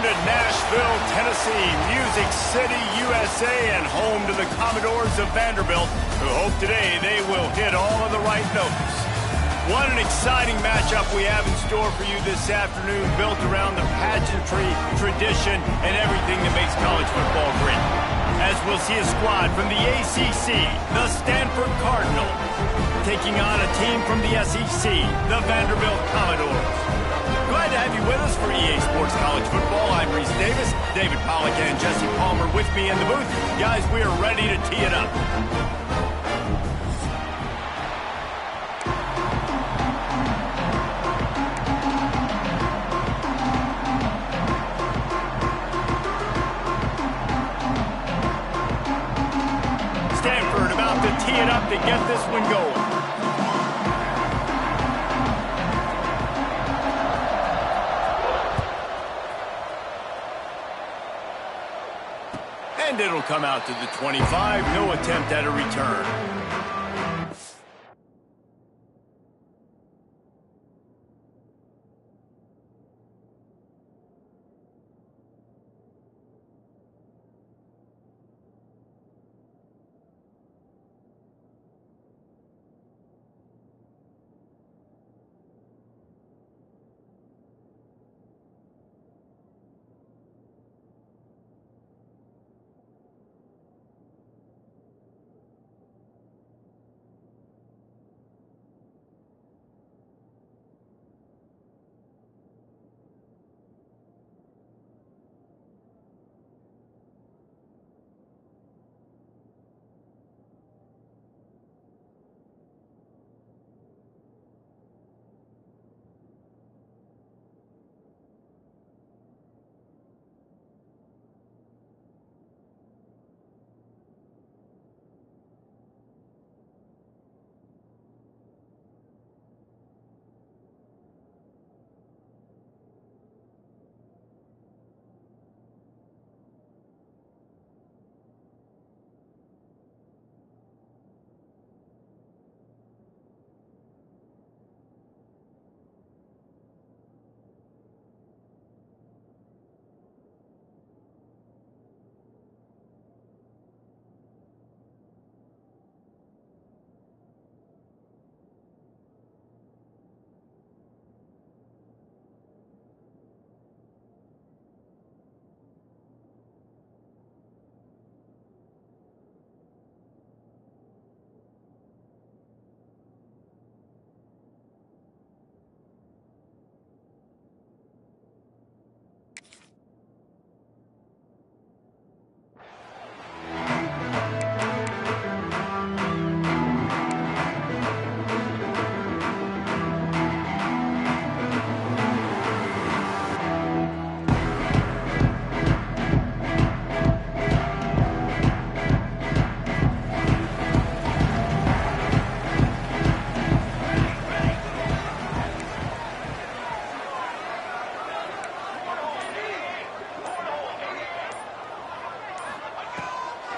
Welcome to Nashville, Tennessee, Music City, USA, and home to the Commodores of Vanderbilt, who hope today they will hit all of the right notes. What an exciting matchup we have in store for you this afternoon, built around the pageantry, tradition, and everything that makes college football great. As we'll see a squad from the ACC, the Stanford Cardinals, taking on a team from the SEC, the Vanderbilt Commodores. Glad to have you with us for EA Sports College Football. I'm Reese Davis, David Pollack, and Jesse Palmer with me in the booth. Guys, we are ready to tee it up. Stanford about to tee it up to get this one going. And it'll come out to the 25. No attempt at a return.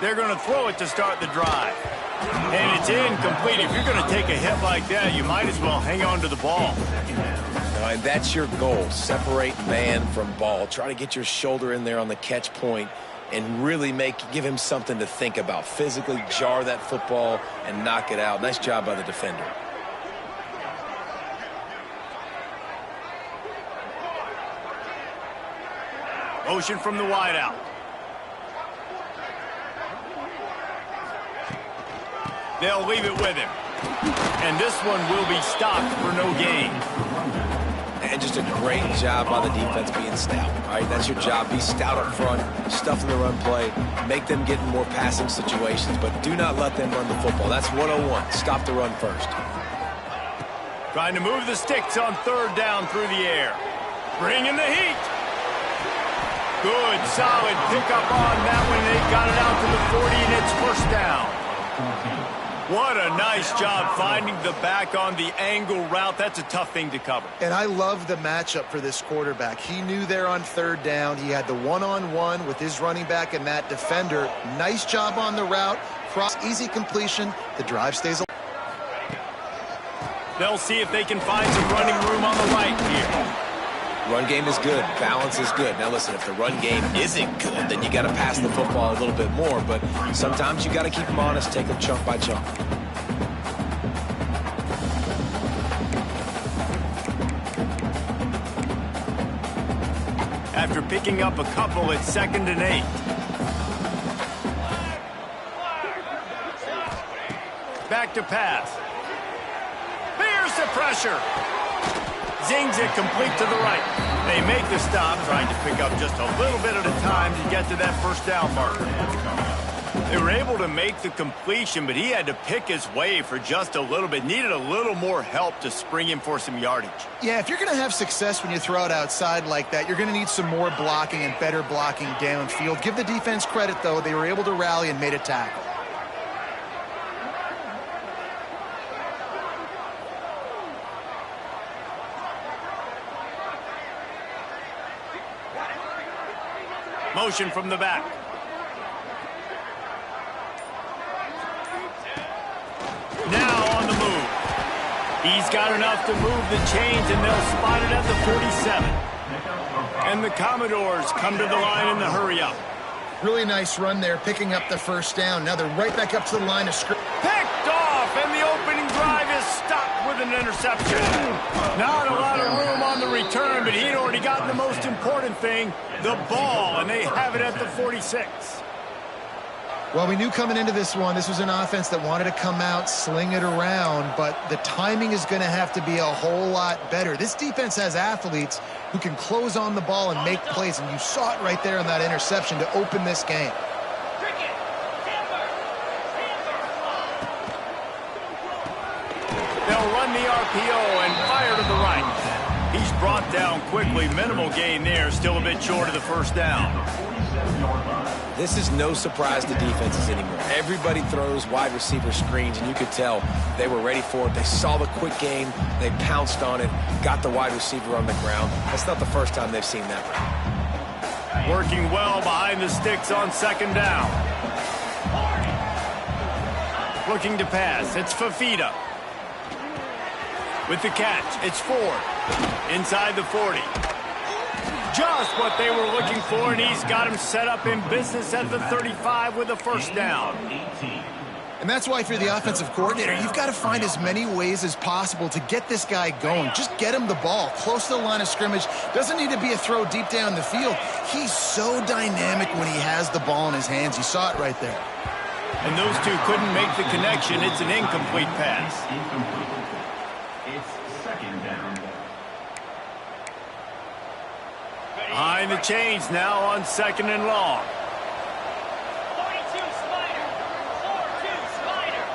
They're going to throw it to start the drive. And it's incomplete. If you're going to take a hit like that, you might as well hang on to the ball. And that's your goal. Separate man from ball. Try to get your shoulder in there on the catch point and really give him something to think about. Physically jar that football and knock it out. Nice job by the defender. Motion from the wideout. They'll leave it with him. And this one will be stopped for no gain. And just a great job by the defense being stout. All right, that's your job. Be stout up front, stuff in the run play, make them get in more passing situations, but do not let them run the football. That's 101. Stop the run first. Trying to move the sticks on third down through the air. Bringing the heat. Good, solid pickup on that one. They got it out to the 40, and it's first down. What a nice job finding the back on the angle route. That's a tough thing to cover. And I love the matchup for this quarterback. He knew there on third down. He had the one-on-one with his running back and that defender. Nice job on the route. Cross, easy completion. The drive stays alive. They'll see if they can find some running room on the right here. Run game is good. Balance is good. Now, listen, if the run game isn't good, then you got to pass the football a little bit more. But sometimes you got to keep them honest, take them chunk by chunk. After picking up a couple, it's 2nd and 8. Back to pass. Here's the pressure. Zings it complete to the right. They make the stop, trying to pick up just a little bit at a time to get to that first down marker. They were able to make the completion, but he had to pick his way for just a little bit. Needed a little more help to spring him for some yardage. Yeah, if you're going to have success when you throw it outside like that, you're going to need some more blocking and better blocking downfield. Give the defense credit, though. They were able to rally and made a tackle. Motion from the back. Now on the move. He's got enough to move the chains, and they'll spot it at the 47. And the Commodores come to the line in the hurry-up. Really nice run there, picking up the first down. Now they're right back up to the line of scrimmage. Picked off, and the opening drive is stopped with an interception. Not a lot of room on the return, but he'd already gotten the most important thing, the ball, and they have it at the 46. Well, we knew coming into this one, this was an offense that wanted to come out, sling it around, but the timing is going to have to be a whole lot better. This defense has athletes who can close on the ball and make plays, and you saw it right there on that interception to open this game. They'll run the RPO and fire to the right. He's brought down quickly. Minimal gain there, still a bit short of the first down. This is no surprise to defenses anymore. Everybody throws wide receiver screens, and you could tell they were ready for it. They saw the quick game. They pounced on it, got the wide receiver on the ground. That's not the first time they've seen that. Working well behind the sticks on 2nd down. Looking to pass. It's Fafita. With the catch, it's Ford. Inside the 40. Just what they were looking for, and he's got him set up in business at the 35 with a first down. And that's why, if you're the offensive coordinator, you've got to find as many ways as possible to get this guy going. Just get him the ball close to the line of scrimmage. Doesn't need to be a throw deep down the field. He's so dynamic when he has the ball in his hands. You saw it right there. And those two couldn't make the connection. It's an incomplete pass. Behind the chains now on 2nd and long. 42 Slider. 4-2 Slider.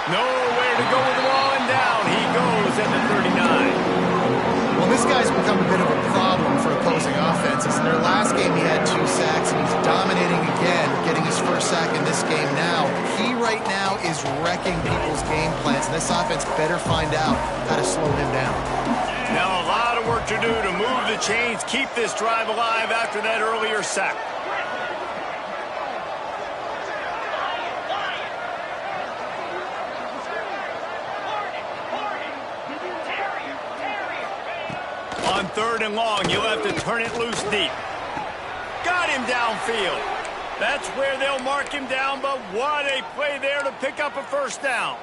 Nowhere to go with the ball, and down he goes at the 39. Well, this guy's become a bit of a problem for opposing offenses. In their last game, he had 2 sacks, and he's dominating again, getting his first sack in this game now. He right now is wrecking people's game plans, and this offense better find out how to slow him down. Now a lot of work to do to move the chains, keep this drive alive after that earlier sack. On 3rd and long, you'll have to turn it loose deep. Got him downfield. That's where they'll mark him down, but what a play there to pick up a first down.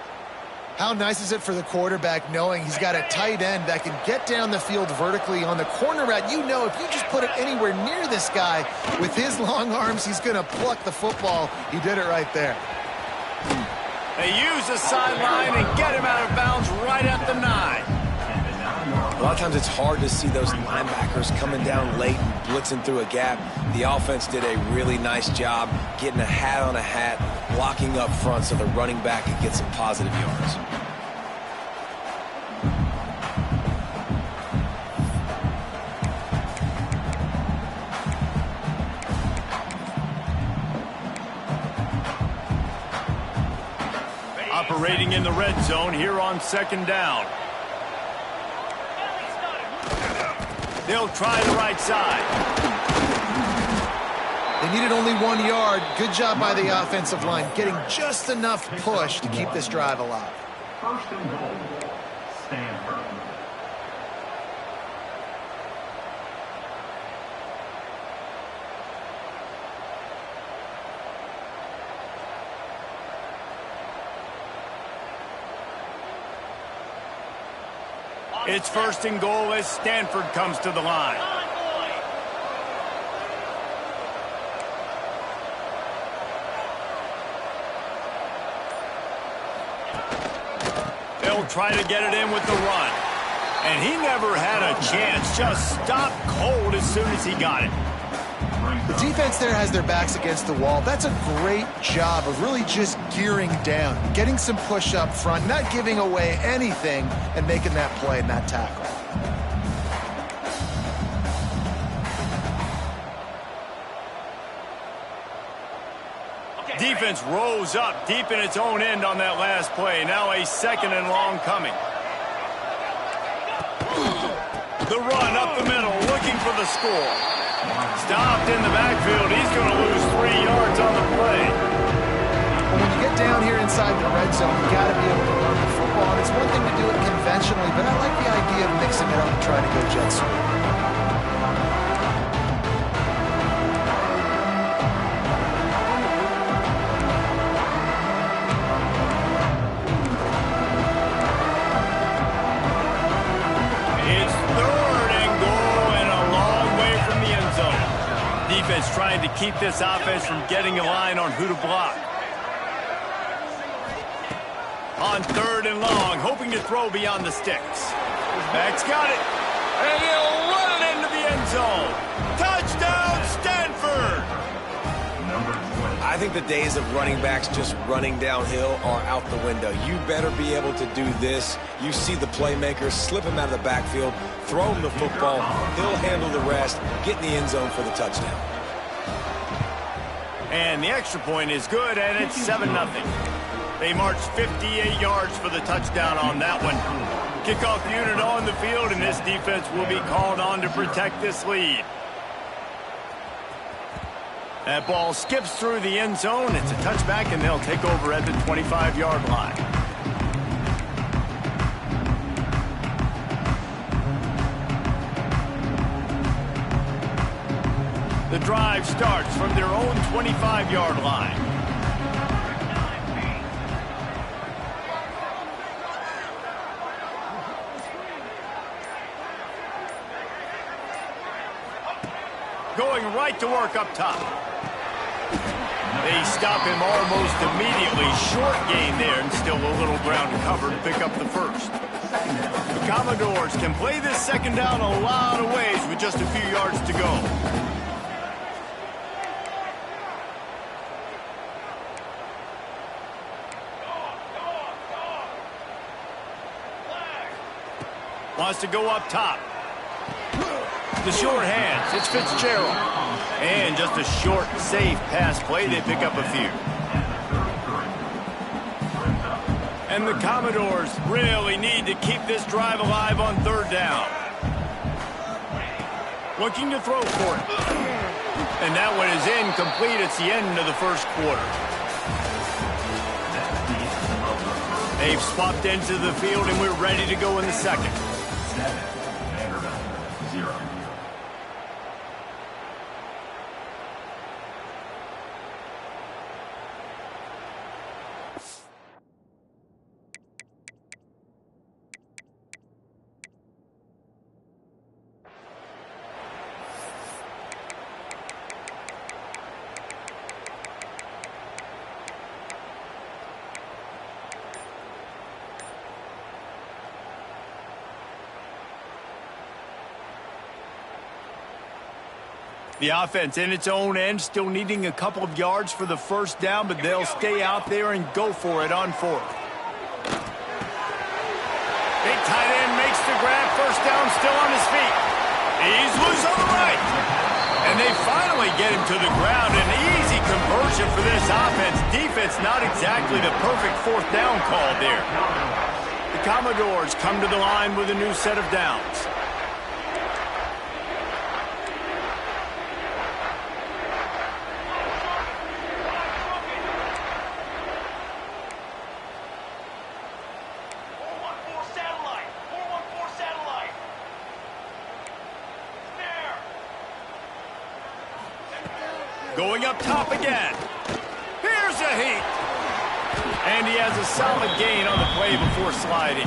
How nice is it for the quarterback knowing he's got a tight end that can get down the field vertically on the corner route? You know, if you just put it anywhere near this guy with his long arms, he's going to pluck the football. He did it right there. They use the sideline and get him out of bounds right at the 9. A lot of times it's hard to see those linebackers coming down late and blitzing through a gap. The offense did a really nice job getting a hat on a hat, blocking up front so the running back could get some positive yards. Operating in the red zone here on 2nd down. They'll try the right side. They needed only 1 yard. Good job by the offensive line, getting just enough push to keep this drive alive. First and goal, Stanford. It's first and goal as Stanford comes to the line. They'll try to get it in with the run. And he never had a chance. Just stopped cold as soon as he got it. The defense there has their backs against the wall. That's a great job of really just gearing down, getting some push up front, not giving away anything, and making that play and that tackle. Defense rose up deep in its own end on that last play. Now a second and long coming. The run up the middle, looking for the score. Stopped in the backfield. He's going to lose 3 yards on the play. Well, when you get down here inside the red zone, you got to be able to run the football. And it's one thing to do it conventionally, but I like the idea of mixing it up and trying to go jet sweep. Defense trying to keep this offense from getting a line on who to block. On third and long, hoping to throw beyond the sticks. Back's got it. And he'll run it into the end zone. Touchdown, Stanford! I think the days of running backs just running downhill are out the window. You better be able to do this. You see the playmaker, slip him out of the backfield, throw him the football, he'll handle the rest, get in the end zone for the touchdown. And the extra point is good, and it's 7-0. They march 58 yards for the touchdown on that one. Kickoff unit on the field, and this defense will be called on to protect this lead. That ball skips through the end zone. It's a touchback, and they'll take over at the 25-yard line. The drive starts from their own 25-yard line. Going right to work up top. They stop him almost immediately. Short gain there, and still a little ground covered to pick up the first. The Commodores can play this second down a lot of ways with just a few yards to go. Wants to go up top. The short hands, it's Fitzgerald. And just a short, safe pass play, they pick up a few. And the Commodores really need to keep this drive alive on third down. Looking to throw for it. And that one is incomplete. It's the end of the first quarter. They've swapped into the field, and we're ready to go in the second. 0. The offense in its own end, still needing a couple of yards for the first down, but they'll stay out there and go for it on fourth. Big tight end makes the grab, first down, still on his feet. He's loose on the right. And they finally get him to the ground. An easy conversion for this offense. Defense not exactly the perfect fourth down call there. The Commodores come to the line with a new set of downs. Going up top again. Here's a heat. And he has a solid gain on the play before sliding.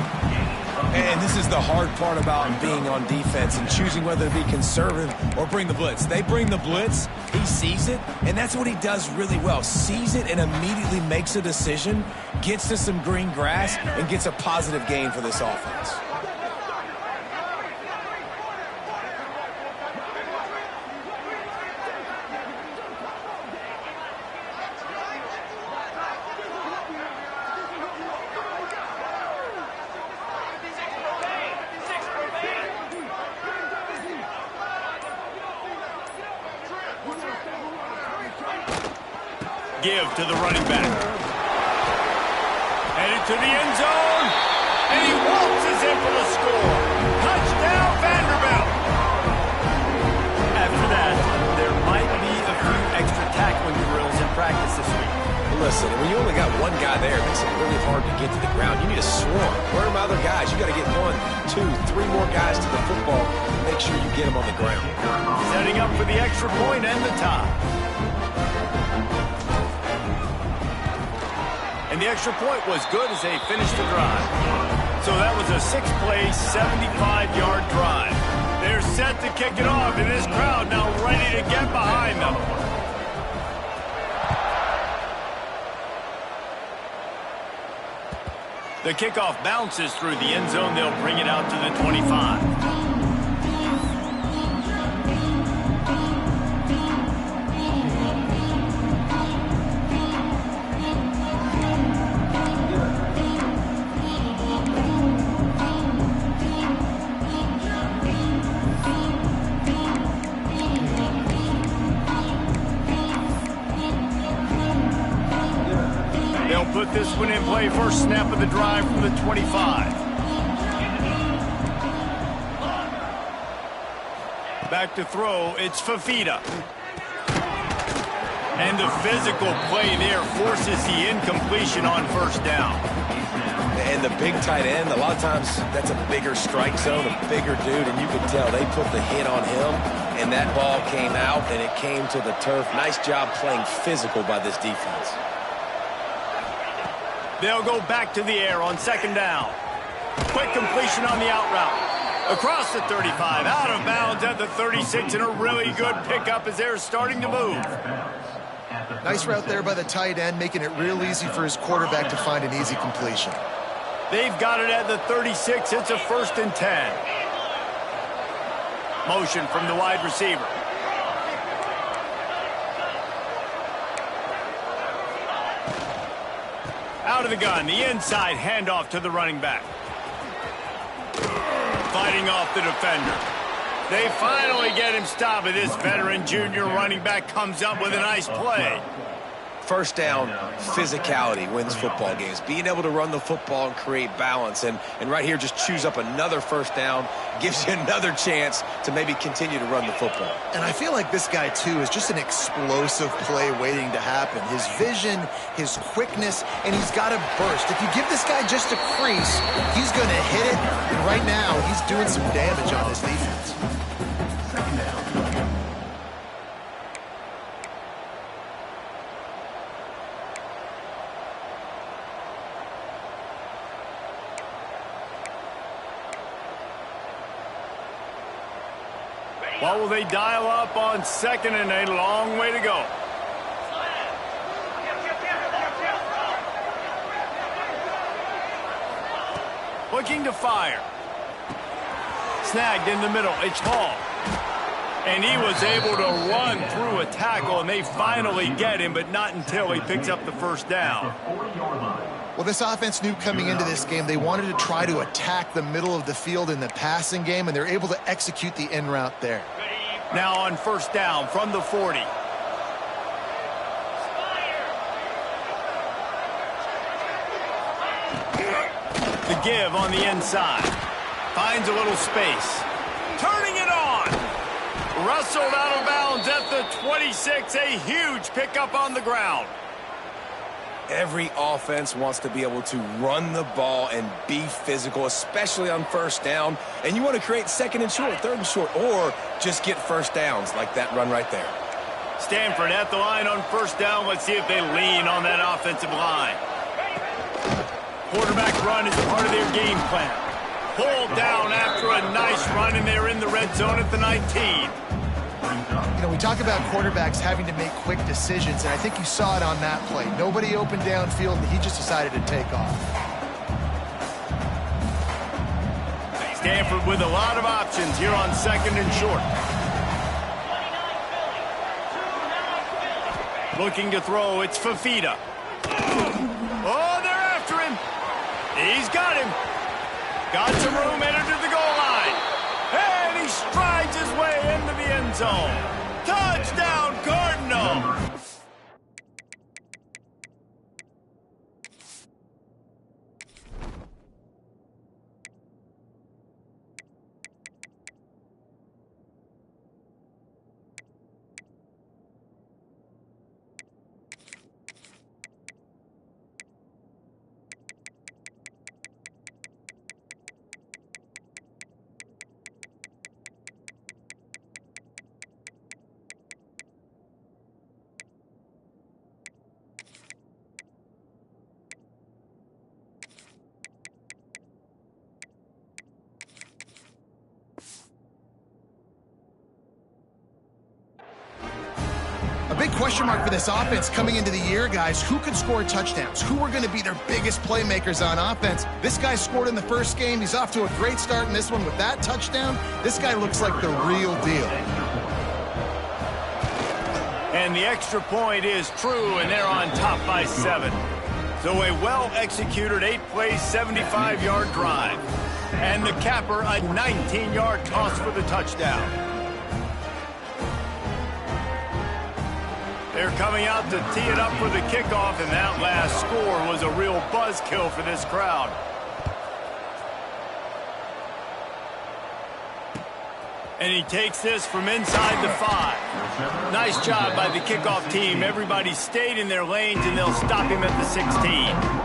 And this is the hard part about being on defense and choosing whether to be conservative or bring the blitz. They bring the blitz, he sees it, and that's what he does really well. Sees it and immediately makes a decision, gets to some green grass, and gets a positive gain for this offense. Give to the running back. Headed to the end zone. And he waltzes in for the score. Touchdown, Vanderbilt. After that, there might be a few extra tackling drills in practice this week. Listen, when you only got one guy there, it makes it really hard to get to the ground. You need a swarm. Where are my other guys? You got to get 1, 2, 3 more guys to the football. Make sure you get them on the ground. Setting up for the extra point and the tie. And the extra point was good as they finished the drive. So that was a 6-play, 75-yard drive. They're set to kick it off, and this crowd now ready to get behind them. The kickoff bounces through the end zone. They'll bring it out to the 25. Put this one in play. First snap of the drive from the 25. Back to throw. It's Fafita. And the physical play there forces the incompletion on first down. And the big tight end, a lot of times that's a bigger strike zone, a bigger dude, and you can tell they put the hit on him, and that ball came out, and it came to the turf. Nice job playing physical by this defense. They'll go back to the air on second down. Quick completion on the out route. Across the 35, out of bounds at the 36, and a really good pickup as they're starting to move. Nice route there by the tight end, making it real easy for his quarterback to find an easy completion. They've got it at the 36. It's a 1st and 10. Motion from the wide receiver. Out of the gun, the inside handoff to the running back. Fighting off the defender. They finally get him stopped, and this veteran junior running back comes up with a nice play. First down, physicality wins football games. Being able to run the football and create balance. And right here, just choose up another first down. Gives you another chance to maybe continue to run the football. And I feel like this guy, too, is just an explosive play waiting to happen. His vision, his quickness, and he's got a burst. If you give this guy just a crease, he's going to hit it. And right now, he's doing some damage on this defense. Second down. What will they dial up on second and a long way to go? Looking to fire. Snagged in the middle. It's Hall. And he was able to run through a tackle, and they finally get him, but not until he picks up the first down. Well, this offense knew coming into this game they wanted to try to attack the middle of the field in the passing game, and they're able to execute the in route there. Now on first down from the 40. The give on the inside. Finds a little space. Turning it on. Wrestled out of bounds at the 26. A huge pickup on the ground. Every offense wants to be able to run the ball and be physical, especially on first down. And you want to create second and short, third and short, or just get first downs like that run right there. Stanford at the line on first down. Let's see if they lean on that offensive line. Quarterback run is part of their game plan. Pulled down after a nice run, and they're in the red zone at the 19. You know, we talk about quarterbacks having to make quick decisions, and I think you saw it on that play. Nobody opened downfield, and he just decided to take off. Stanford with a lot of options here on second and short. Looking to throw, it's Fafita. Oh, they're after him. He's got him. Got some room, entered to the goal line. And he strides his way into the end zone. Touchdown, Cardinal. A big question mark for this offense coming into the year, guys. Who could score touchdowns? Who are going to be their biggest playmakers on offense? This guy scored in the first game. He's off to a great start in this one with that touchdown. This guy looks like the real deal. And the extra point is true, and they're on top by 7. So a well-executed 8-play, 75-yard drive. And the capper, a 19-yard toss for the touchdown. They're coming out to tee it up for the kickoff, and that last score was a real buzzkill for this crowd. And he takes this from inside the 5. Nice job by the kickoff team. Everybody stayed in their lanes, and they'll stop him at the 16.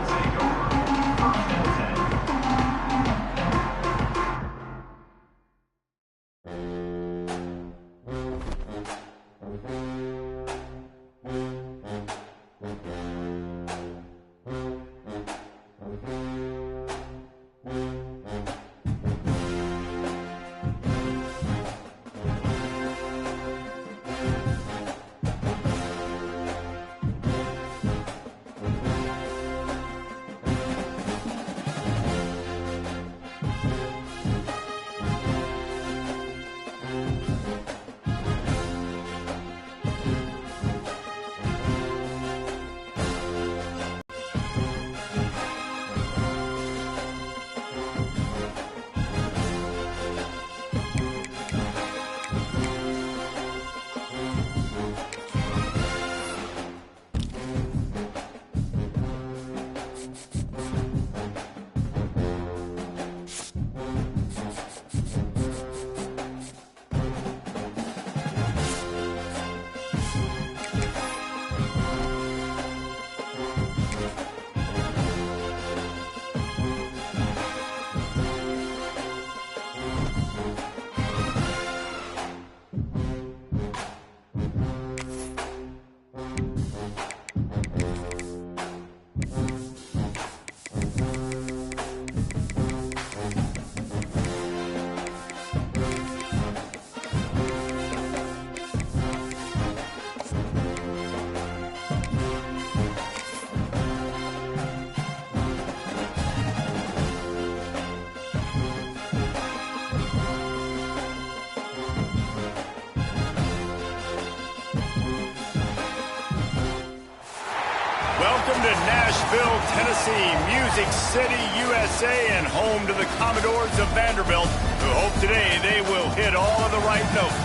Welcome to Nashville, Tennessee, Music City, USA, and home to the Commodores of Vanderbilt, who hope today they will hit all of the right notes.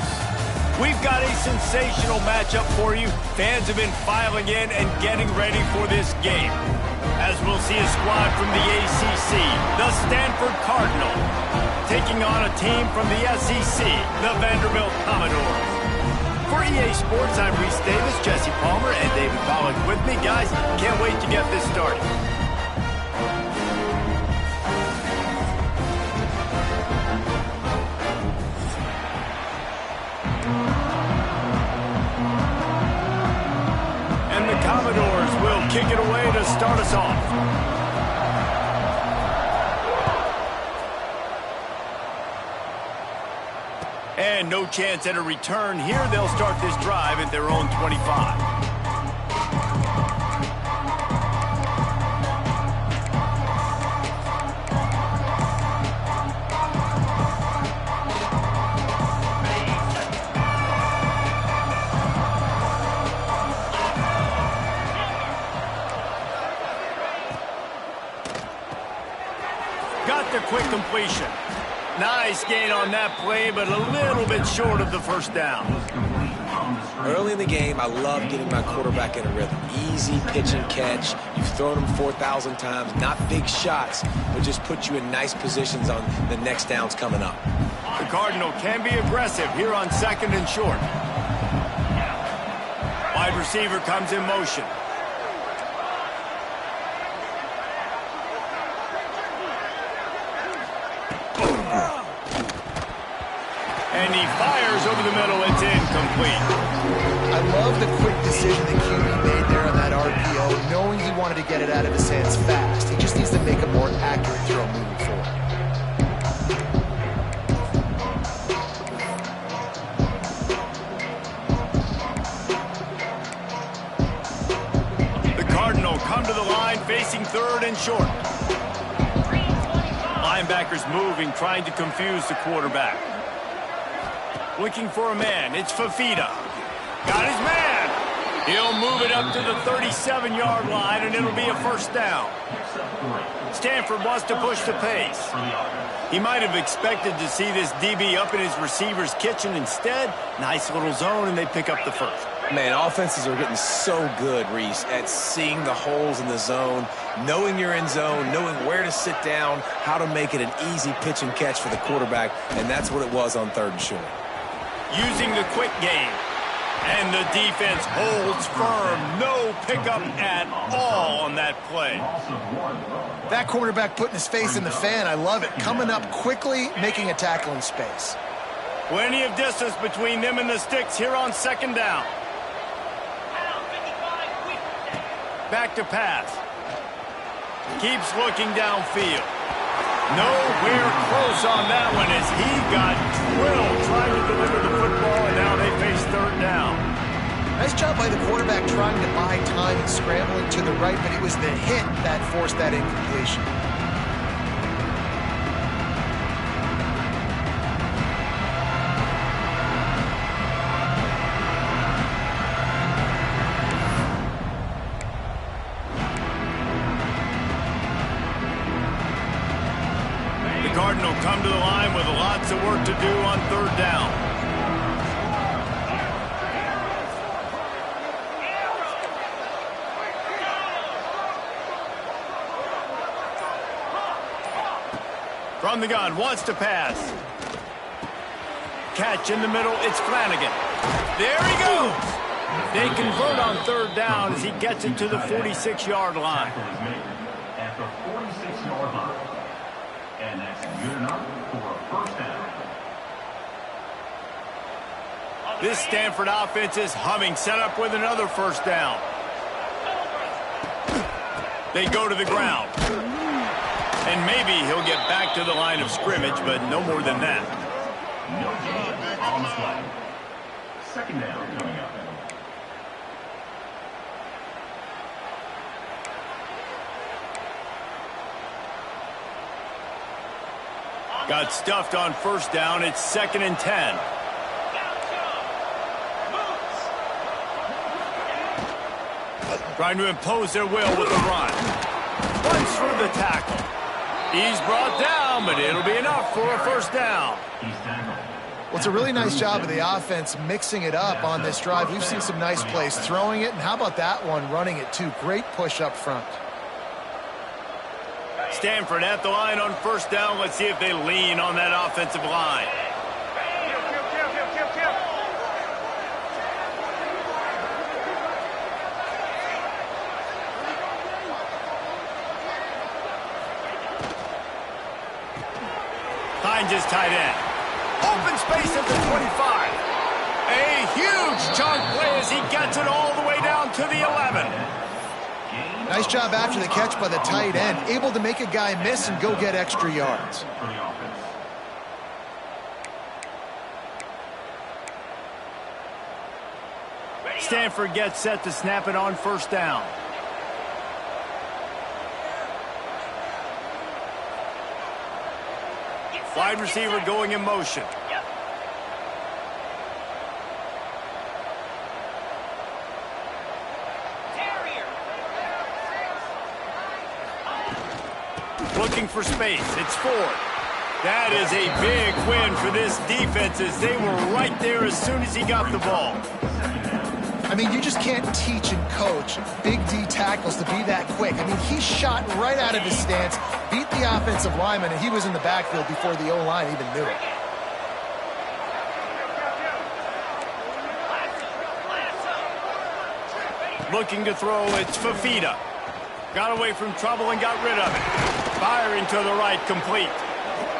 We've got a sensational matchup for you. Fans have been filing in and getting ready for this game, as we'll see a squad from the ACC, the Stanford Cardinal, taking on a team from the SEC, the Vanderbilt Commodores. For EA Sports, I'm Reese Davis, Jesse Palmer, and David Pollack with me. Guys, can't wait to get this started. kick it away to start us off. And no chance at a return here. They'll start this drive at their own 25. Got the quick completion. Nice gain on that play, but a little bit short of the first down. Early in the game, I love getting my quarterback in a rhythm. Easy pitch and catch. You've thrown them 4,000 times. Not big shots, but just put you in nice positions on the next downs coming up. The Cardinal can be aggressive here on 2nd and short. Wide receiver comes in motion. And he fires over the middle. It's incomplete. I love the quick decision that QB made there on that RPO, knowing he wanted to get it out of his hands fast. He just needs to make a more accurate throw moving forward. The Cardinal come to the line, facing 3rd and short. Linebackers moving, trying to confuse the quarterback. Looking for a man. It's Fafita. Got his man. He'll move it up to the 37-yard line, and it'll be a first down. Stanford wants to push the pace. He might have expected to see this DB up in his receiver's kitchen. Instead, nice little zone, and they pick up the first. Man, offenses are getting so good, Reese, at seeing the holes in the zone, knowing you're in zone, knowing where to sit down, how to make it an easy pitch and catch for the quarterback, and that's what it was on 3rd and short. Using the quick game. And the defense holds firm. No pickup at all on that play. That quarterback putting his face in the fan, I love it. Coming up quickly, making a tackle in space. Plenty of distance between them and the sticks here on 2nd down. Back to pass. Keeps looking downfield. Nowhere close on that one as he got drilled trying to deliver the football, and now they face 3rd down. Nice job by the quarterback trying to buy time and scrambling to the right, but it was the hit that forced that incompletion. Cardinal come to the line with lots of work to do on 3rd down. From the gun, wants to pass. Catch in the middle, it's Flanagan. There he goes! They convert on 3rd down as he gets it to the 46-yard line. At the 46-yard line. And that's good enough for a first down. This Stanford offense is humming, set up with another first down. They go to the ground. And maybe he'll get back to the line of scrimmage, but no more than that. No gain on the play. 2nd down coming up. Got stuffed on 1st down. It's 2nd and 10. Trying to impose their will with the run. Runs through the tackle. He's brought down, but it'll be enough for a first down. Well, it's a really nice job of the offense mixing it up on this drive. We've seen some nice plays throwing it, and how about that one running it too? Great push up front. Stanford at the line on 1st down. Let's see if they lean on that offensive line. Finds his tight end. Open space at the 25. A huge chunk play as he gets it all the way down to the 11. Nice job after the catch by the tight end, able to make a guy miss and go get extra yards. For the offense. Stanford gets set to snap it on first down. Wide receiver going in motion. Looking for space. It's Ford. That is a big win for this defense as they were right there as soon as he got the ball. I mean, you just can't teach and coach big D tackles to be that quick. I mean, he shot right out of his stance, beat the offensive lineman, and he was in the backfield before the O-line even knew it. Looking to throw, it's Fafita. Got away from trouble and got rid of it. Firing to the right, complete.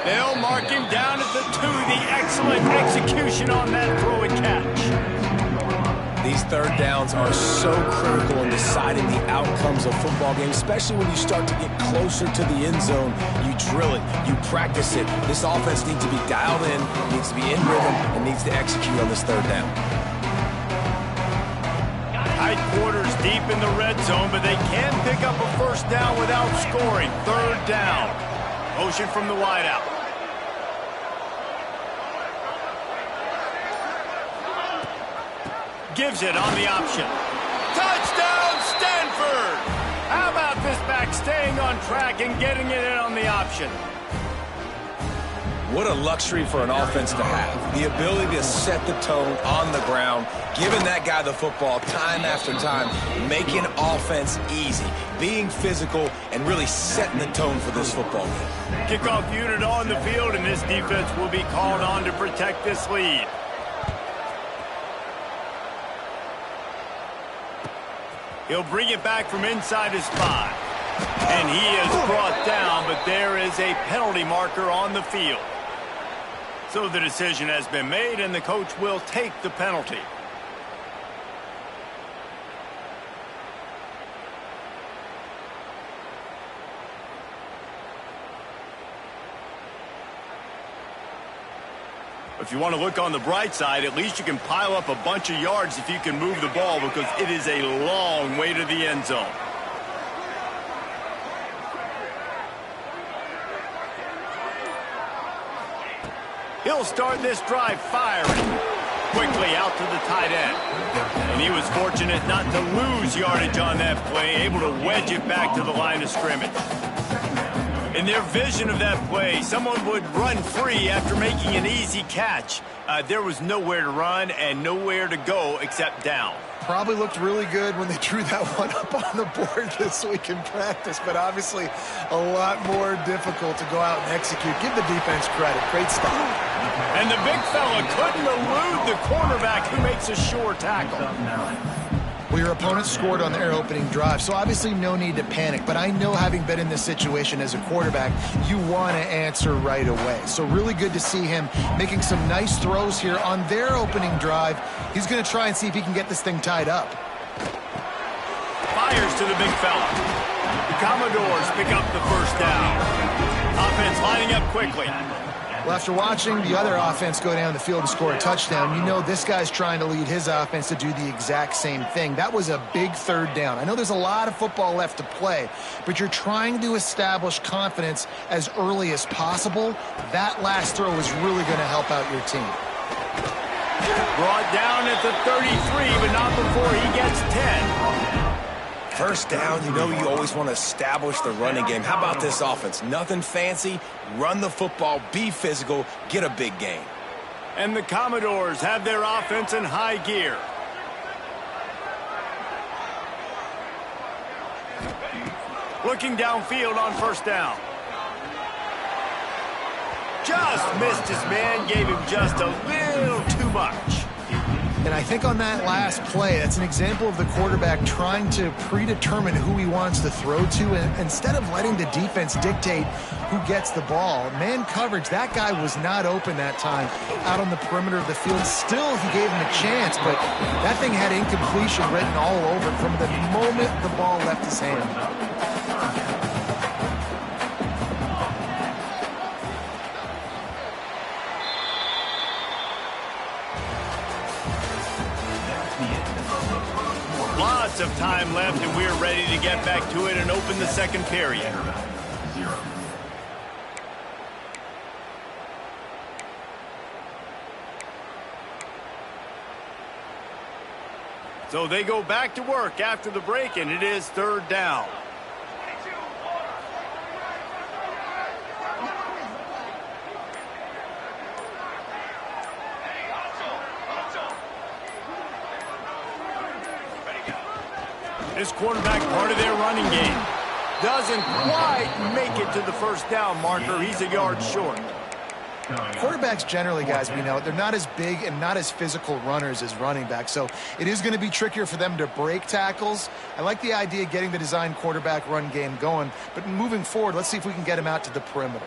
They'll mark him down at the 2. The excellent execution on that throw and catch. These third downs are so critical in deciding the outcomes of football games, especially when you start to get closer to the end zone. You drill it, you practice it. This offense needs to be dialed in, needs to be in rhythm, and needs to execute on this third down. Tight quarters deep in the red zone, but they can pick up a first down without scoring. Third down. Motion from the wideout. Gives it on the option. Touchdown, Stanford! How about this back staying on track and getting it in on the option? What a luxury for an offense to have. The ability to set the tone on the ground, giving that guy the football time after time, making offense easy, being physical, and really setting the tone for this football game. Kickoff unit on the field, and this defense will be called on to protect this lead. He'll bring it back from inside his spot. And he is brought down, but there is a penalty marker on the field. So the decision has been made, and the coach will take the penalty. If you want to look on the bright side, at least you can pile up a bunch of yards if you can move the ball, because it is a long way to the end zone. He'll start this drive firing. Quickly out to the tight end. And he was fortunate not to lose yardage on that play, able to wedge it back to the line of scrimmage. In their vision of that play, someone would run free after making an easy catch. There was nowhere to run and nowhere to go except down. Probably looked really good when they drew that one up on the board this week in practice, but obviously a lot more difficult to go out and execute. Give the defense credit. Great stop. And the big fella couldn't elude the cornerback who makes a sure tackle. Well, your opponent scored on their opening drive, so obviously no need to panic. But I know, having been in this situation as a quarterback, you want to answer right away. So really good to see him making some nice throws here on their opening drive. He's going to try and see if he can get this thing tied up. Fires to the big fella. The Commodores pick up the first down. Offense lining up quickly. Well, after watching the other offense go down the field and score a touchdown, you know this guy's trying to lead his offense to do the exact same thing. That was a big third down. I know there's a lot of football left to play, but you're trying to establish confidence as early as possible. That last throw is really going to help out your team. Brought down at the 33, but not before he gets 10. First down, you know you always want to establish the running game. How about this offense? Nothing fancy. Run the football, be physical, get a big gain. And the Commodores have their offense in high gear. Looking downfield on first down. Just missed his man, gave him just a little too much. And I think on that last play, that's an example of the quarterback trying to predetermine who he wants to throw to, and instead of letting the defense dictate who gets the ball. Man coverage, that guy was not open that time out on the perimeter of the field. Still, he gave him a chance, but that thing had incompletion written all over it from the moment the ball left his hand. Lots of time left, and we're ready to get back to it and open the second period. So they go back to work after the break, and it is third down. This quarterback, part of their running game, doesn't quite make it to the first down marker. He's a yard short. Quarterbacks generally, guys, we know, they're not as big and not as physical runners as running backs, so it is going to be trickier for them to break tackles. I like the idea of getting the design quarterback run game going, but moving forward, let's see if we can get him out to the perimeter.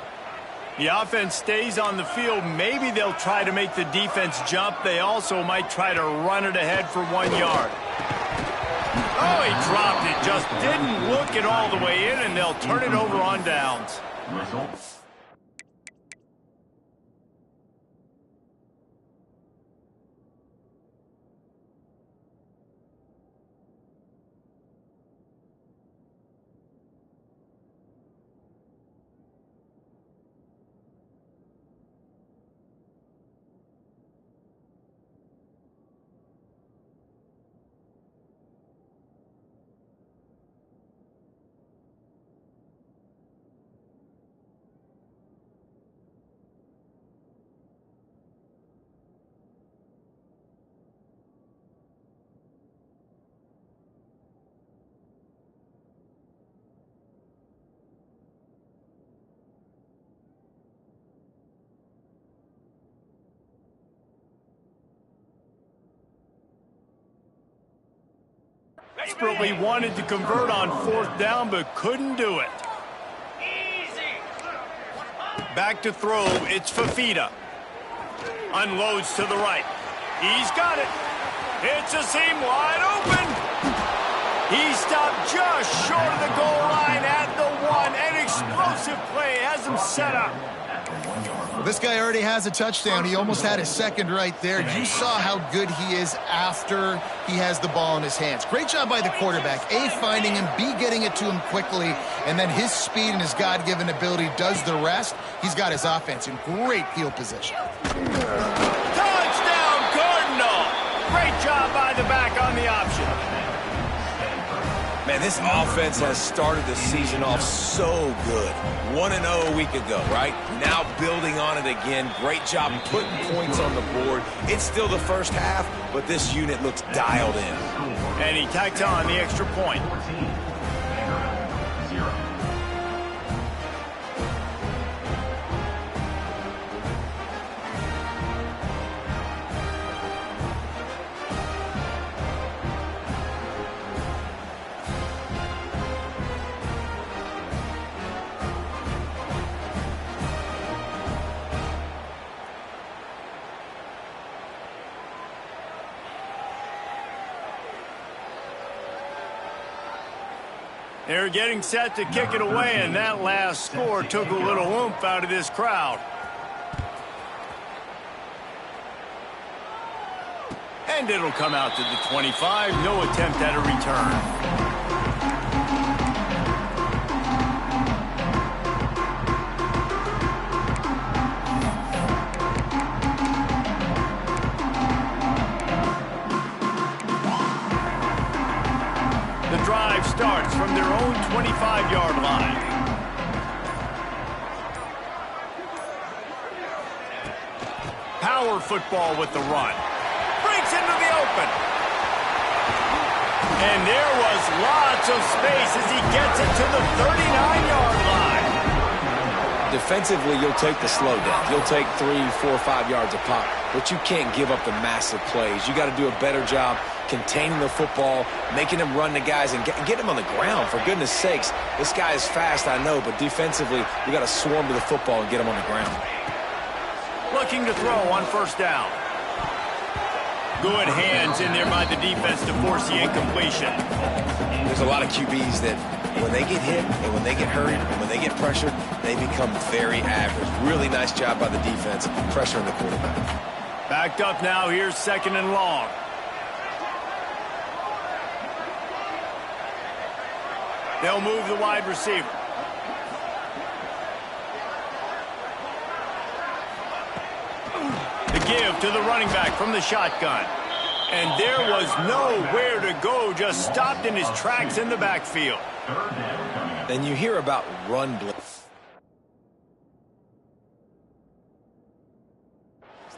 The offense stays on the field. Maybe they'll try to make the defense jump. They also might try to run it ahead for 1 yard. Oh, he dropped it. Just didn't look it all the way in, and they'll turn it over on downs. Desperately wanted to convert on fourth down, but couldn't do it. Back to throw, it's Fafita. Unloads to the right. He's got it. It's a seam wide open. He stopped just short of the goal line at the 1. An explosive play has him set up. This guy already has a touchdown. He almost had a second right there. You saw how good he is after he has the ball in his hands. Great job by the quarterback. A, finding him, B, getting it to him quickly, and then his speed and his God-given ability does the rest. He's got his offense in great field position. Touchdown, Cardinal! Great job by the back on the option. Man, this offense has started the season off so good. 1-0 a week ago, right? Now building on it again. Great job putting points on the board. It's still the first half, but this unit looks dialed in. And he tacks on the extra point. They're getting set to kick it away, and that last score took a little oomph out of this crowd. And it'll come out to the 25. No attempt at a return. Drive starts from their own 25-yard line. Power football with the run. Breaks into the open. And there was lots of space as he gets it to the 39-yard line. defensively, you'll take the slow down. You'll take 3, 4, 5 yards a pop, but you can't give up the massive plays. You got to do a better job containing the football, making them run the guys, and get them on the ground. For goodness sakes, this guy is fast, I know, but defensively, we got to swarm to the football and get him on the ground. Looking to throw on first down. Good hands in there by the defense to force the incompletion. There's a lot of QBs that when they get hit and when they get hurried and when they get pressured, they become very average. Really nice job by the defense pressuring the quarterback. Backed up now. Here's 2nd and long. They'll move the wide receiver. The give to the running back from the shotgun. And there was nowhere to go, just stopped in his tracks in the backfield. Then you hear about run blitz.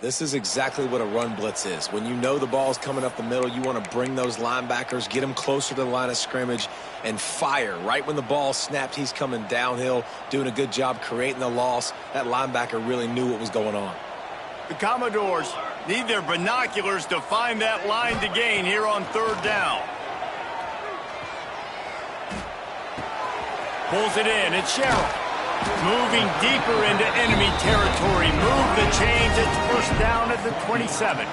This is exactly what a run blitz is. When you know the ball's coming up the middle, you want to bring those linebackers, get them closer to the line of scrimmage, and fire. Right when the ball snapped, he's coming downhill, doing a good job creating the loss. That linebacker really knew what was going on. The Commodores need their binoculars to find that line to gain here on 3rd down. Pulls it in. It's Sherrill. Moving deeper into enemy territory. Move the chains. It's first down at the 27.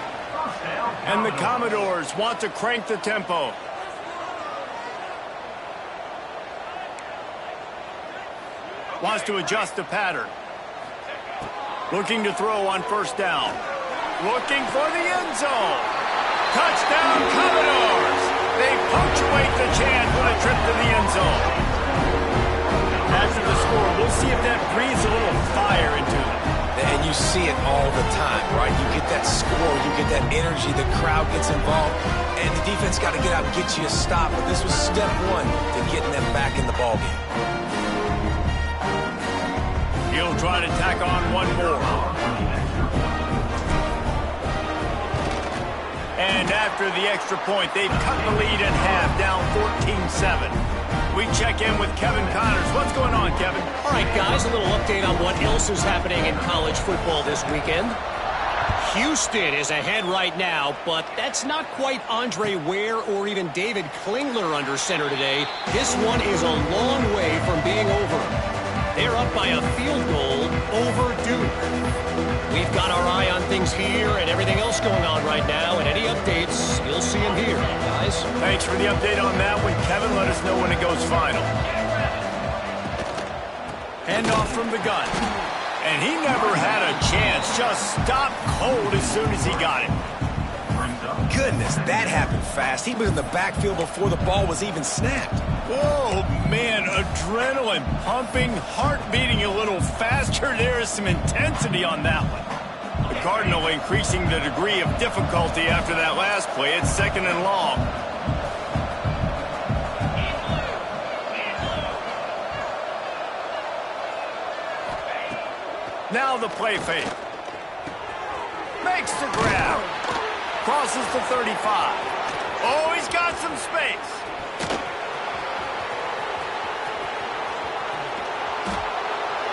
And the Commodores want to crank the tempo. Wants to adjust the pattern. Looking to throw on first down. Looking for the end zone. Touchdown, Commodores. They punctuate the chance with a trip to the end zone. After the score, we'll see if that breathes a little fire into them. And you see it all the time, right? You get that score, you get that energy, the crowd gets involved, and the defense got to get out and get you a stop. But this was step 1 to getting them back in the ballgame. He'll try to tack on one more. And after the extra point, they've cut the lead in half, down 14-7. We check in with Kevin Connors. What's going on, Kevin? All right, guys, a little update on what else is happening in college football this weekend. Houston is ahead right now, but that's not quite Andre Ware or even David Klingler under center today. This one is a long way from being over. They're up by a field goal over Duke. We've got our eye on things here and everything else going on right now, and any updates, you'll see them here, guys. Thanks for the update on that one, Kevin. Let us know when it goes final. Handoff from the gun. And he never had a chance. Just stopped cold as soon as he got it. Goodness, that happened fast. He was in the backfield before the ball was even snapped. Oh, man, adrenaline pumping, heart beating a little faster. There is some intensity on that one. The Cardinal increasing the degree of difficulty after that last play. It's 2nd and long. Now the play fake. Makes the grab. Crosses the 35. Oh, he's got some space.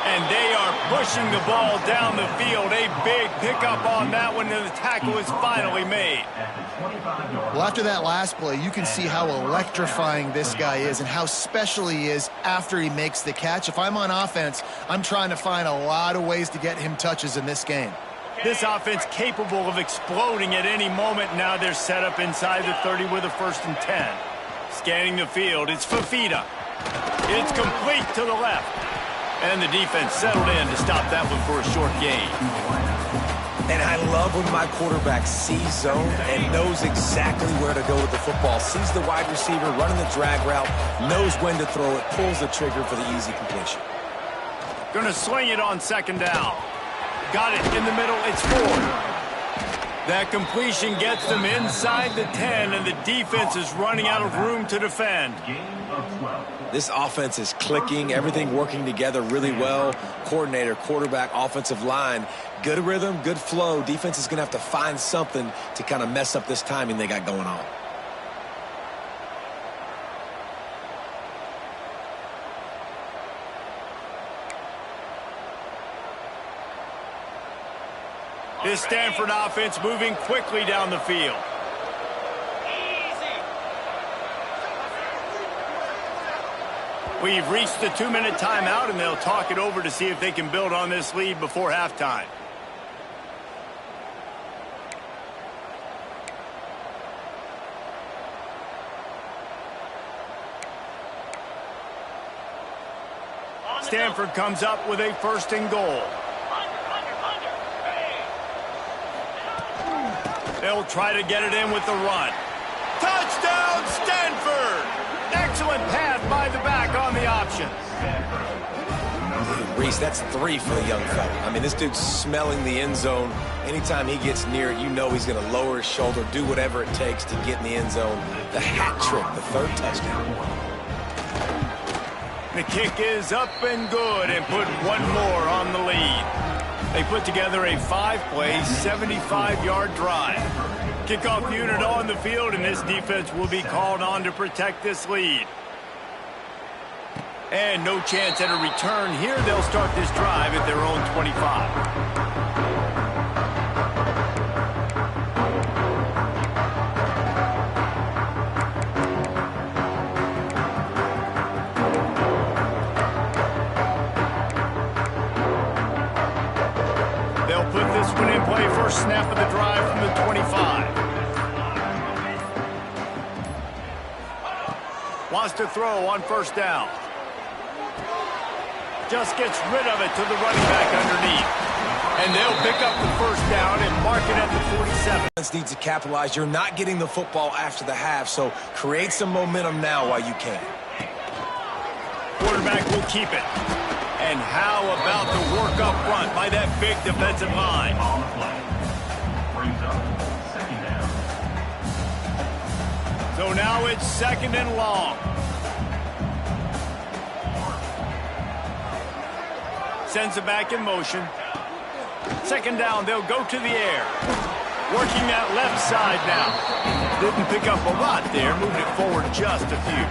And they are pushing the ball down the field. A big pickup on that one, and the tackle is finally made. Well, after that last play, you can see how electrifying this guy is and how special he is after he makes the catch. If I'm on offense, I'm trying to find a lot of ways to get him touches in this game. This offense capable of exploding at any moment. Now they're set up inside the 30 with a 1st and 10. Scanning the field, it's Fafita. It's complete to the left. And the defense settled in to stop that one for a short gain. And I love when my quarterback sees zone and knows exactly where to go with the football. Sees the wide receiver running the drag route, knows when to throw it, pulls the trigger for the easy completion. Gonna swing it on 2nd down. Got it in the middle, it's 4. That completion gets them inside the 10, and the defense is running out of room to defend. This offense is clicking, everything working together really well. Coordinator, quarterback, offensive line, good rhythm, good flow. Defense is going to have to find something to kind of mess up this timing they got going on. This Stanford offense moving quickly down the field. We've reached the 2-minute timeout, and they'll talk it over to see if they can build on this lead before halftime. Stanford comes up with a 1st and goal. They'll try to get it in with the run. Touchdown, Stanford! Excellent pass by the back on the option. Reese, that's 3 for the young fella. I mean, this dude's smelling the end zone. Anytime he gets near it, you know he's going to lower his shoulder, do whatever it takes to get in the end zone. The hat trick, the 3rd touchdown. The kick is up and good and put one more on the lead. They put together a 5-play, 75-yard drive. Kickoff unit on the field, and this defense will be called on to protect this lead. And no chance at a return here. They'll start this drive at their own 25. First snap of the drive from the 25. Wants to throw on 1st down. Just gets rid of it to the running back underneath. And they'll pick up the 1st down and mark it at the 47. Needs to capitalize. You're not getting the football after the half, so create some momentum now while you can. Quarterback will keep it. And how about the work up front by that big defensive line? So now it's 2nd and long. Sends it back in motion. 2nd down, they'll go to the air. Working that left side now. Didn't pick up a lot there, moved it forward just a few.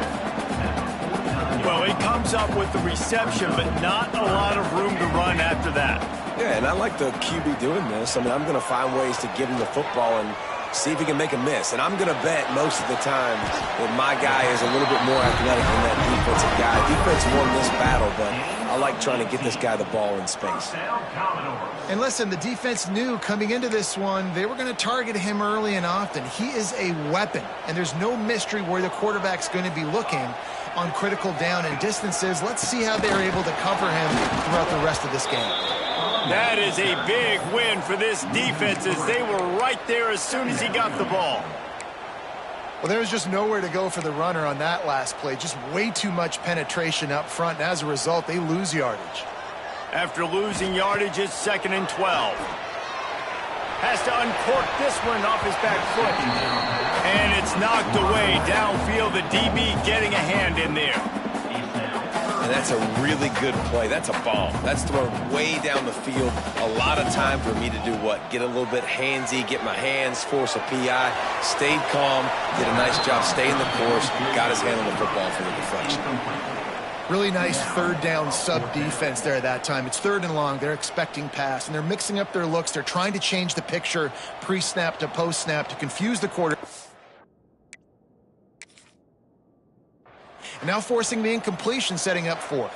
Well, he comes up with the reception, but not a lot of room to run after that. Yeah, and I like the QB doing this. I mean, I'm going to find ways to give him the football and see if he can make a miss. And I'm going to bet most of the time that my guy is a little bit more athletic than that defensive guy. Defense won this battle, but I like trying to get this guy the ball in space. And listen, the defense knew coming into this one, they were going to target him early and often. He is a weapon, and there's no mystery where the quarterback's going to be looking on critical down and distances. Let's see how they're able to cover him throughout the rest of this game. That is a big win for this defense as they were right there as soon as he got the ball. Well, there was just nowhere to go for the runner on that last play. Just way too much penetration up front, and as a result, they lose yardage. After losing yardage, it's 2nd and 12. Has to uncork this one off his back foot. And it's knocked away downfield. The DB getting a hand in there. And that's a really good play. That's a bomb. That's thrown way down the field. A lot of time for me to do what? Get a little bit handsy, get my hands, force a PI. Stayed calm, did a nice job, stay in the course, got his hand on the football for the deflection. Really nice 3rd down sub-defense there that time. It's 3rd and long. They're expecting pass, and they're mixing up their looks. They're trying to change the picture pre-snap to post-snap to confuse the quarter. And now forcing the incompletion, setting up 4th.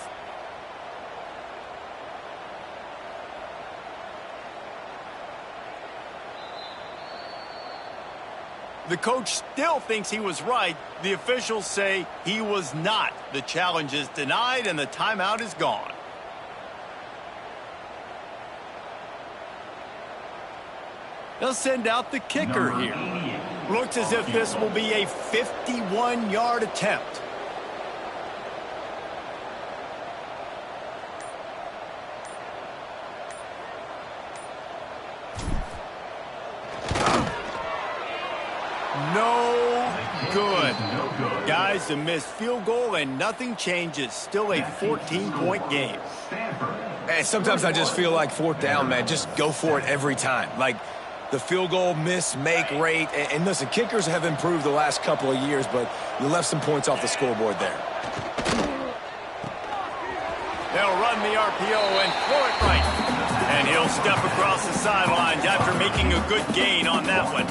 The coach still thinks he was right. The officials say he was not. The challenge is denied, and the timeout is gone. They'll send out the kicker here. Looks as if this will be a 51-yard attempt. No good. Guys, a missed field goal and nothing changes. Still a 14-point game. Hey, sometimes I just feel like 4th down, man. Just go for it every time. Like the field goal miss, make rate. And listen, kickers have improved the last couple of years, but you left some points off the scoreboard there. They'll run the RPO and throw it right. And he'll step across the sidelines after making a good gain on that one.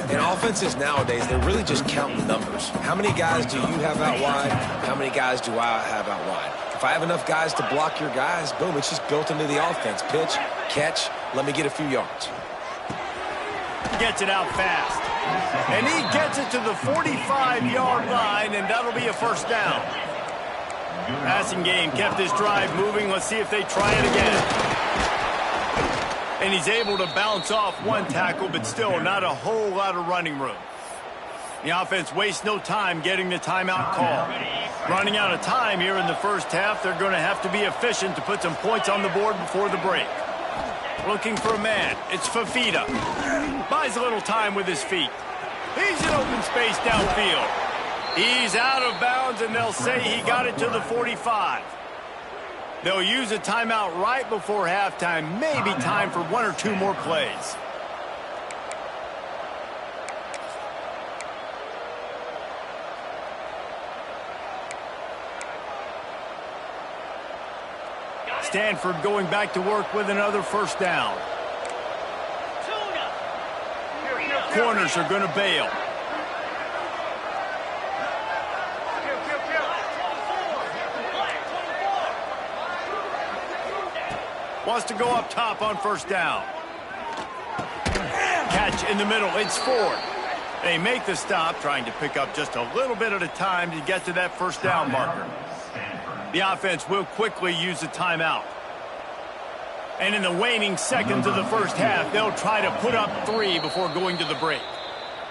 In offenses nowadays, they're really just counting numbers. How many guys do you have out wide? How many guys do I have out wide? If I have enough guys to block your guys, boom, it's just built into the offense. Pitch, catch, let me get a few yards. Gets it out fast. And he gets it to the 45-yard line, and that'll be a first down. Passing game kept this drive moving. Let's see if they try it again. And he's able to bounce off one tackle, but still not a whole lot of running room. The offense wastes no time getting the timeout call. Running out of time here in the first half, they're going to have to be efficient to put some points on the board before the break. Looking for a man. It's Fafita. Buys a little time with his feet. He's in open space downfield. He's out of bounds, and they'll say he got it to the 45. They'll use a timeout right before halftime. Maybe time for one or two more plays. Stanford going back to work with another first down. Corners are going to bail. Wants to go up top on first down. Catch in the middle. It's Ford. They make the stop, trying to pick up just a little bit at a time to get to that first down marker. The offense will quickly use a timeout. And in the waning seconds of the first half, they'll try to put up 3 before going to the break.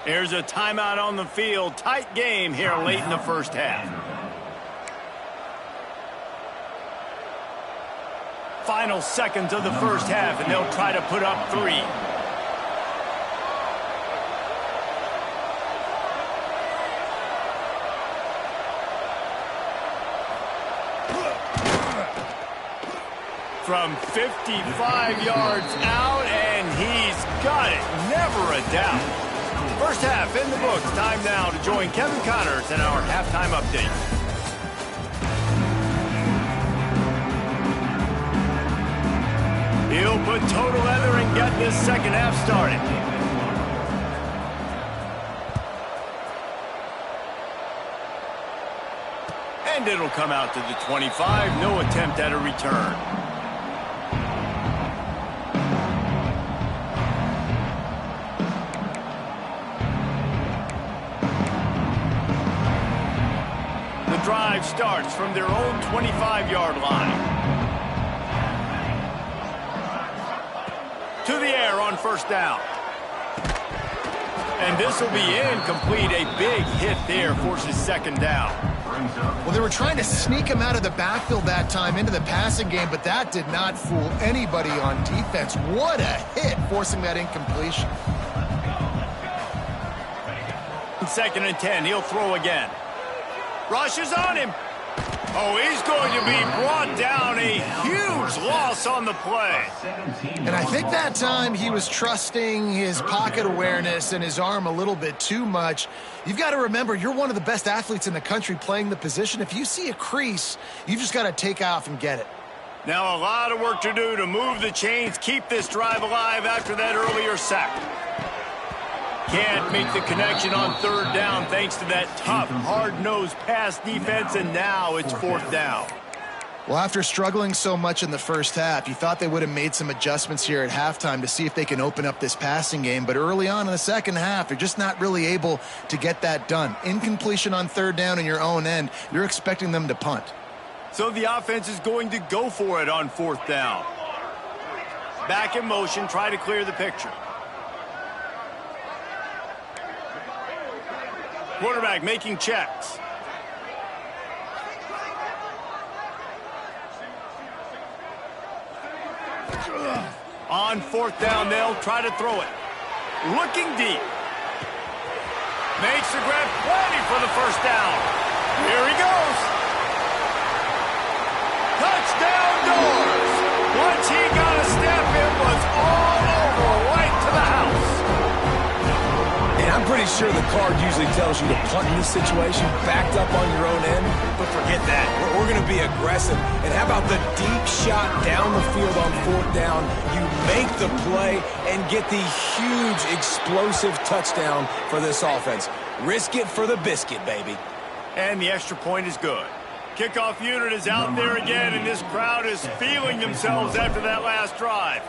There's a timeout on the field. Tight game here late in the first half. Final seconds of the first half, and they'll try to put up 3. From 55 yards out, and he's got it. Never a doubt. First half in the books. Time now to join Kevin Connors in our halftime update. He'll put total leather and get this second half started. And it'll come out to the 25. No attempt at a return. The drive starts from their own 25-yard line. To the air on first down. And this will be incomplete. A big hit there forces second down. Well, they were trying to sneak him out of the backfield that time into the passing game, but that did not fool anybody on defense. What a hit, forcing that incompletion. 2nd and 10. He'll throw again. Rushes on him. Oh, he's going to be brought down. A huge loss on the play. And I think that time he was trusting his pocket awareness and his arm a little bit too much. You've got to remember, you're one of the best athletes in the country playing the position. If you see a crease, you've just got to take off and get it. Now a lot of work to do to move the chains, keep this drive alive after that earlier sack. Can't make the connection on third down thanks to that tough, hard-nosed pass defense, and now it's fourth down. Well, after struggling so much in the first half, you thought they would have made some adjustments here at halftime to see if they can open up this passing game. But early on in the second half, they're just not really able to get that done. Incompletion on third down in your own end, you're expecting them to punt. So the offense is going to go for it on fourth down. Back in motion, try to clear the picture. Quarterback making checks. On fourth down, they'll try to throw it. Looking deep. Makes the grab, plenty for the first down. Here he goes. Touchdown Doors. Once he got a step, it was all over, right to the house. And I'm pretty sure the card usually tells you to punt in this situation, backed up on your own end, but forget that. We're going to be aggressive. And how about the deep shot down the field on 4th down? You make the play and get the huge explosive touchdown for this offense. Risk it for the biscuit, baby. And the extra point is good. Kickoff unit is out there again, and this crowd is feeling themselves after that last drive.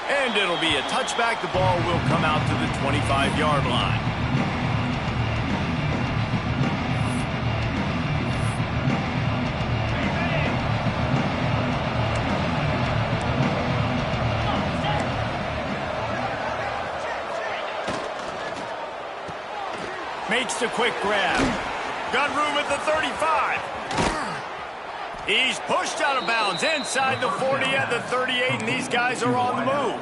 And it'll be a touchback. The ball will come out to the 25-yard line. Makes the quick grab. Got room at the 35. He's pushed out of bounds inside the 40 at the 38, and these guys are on the move.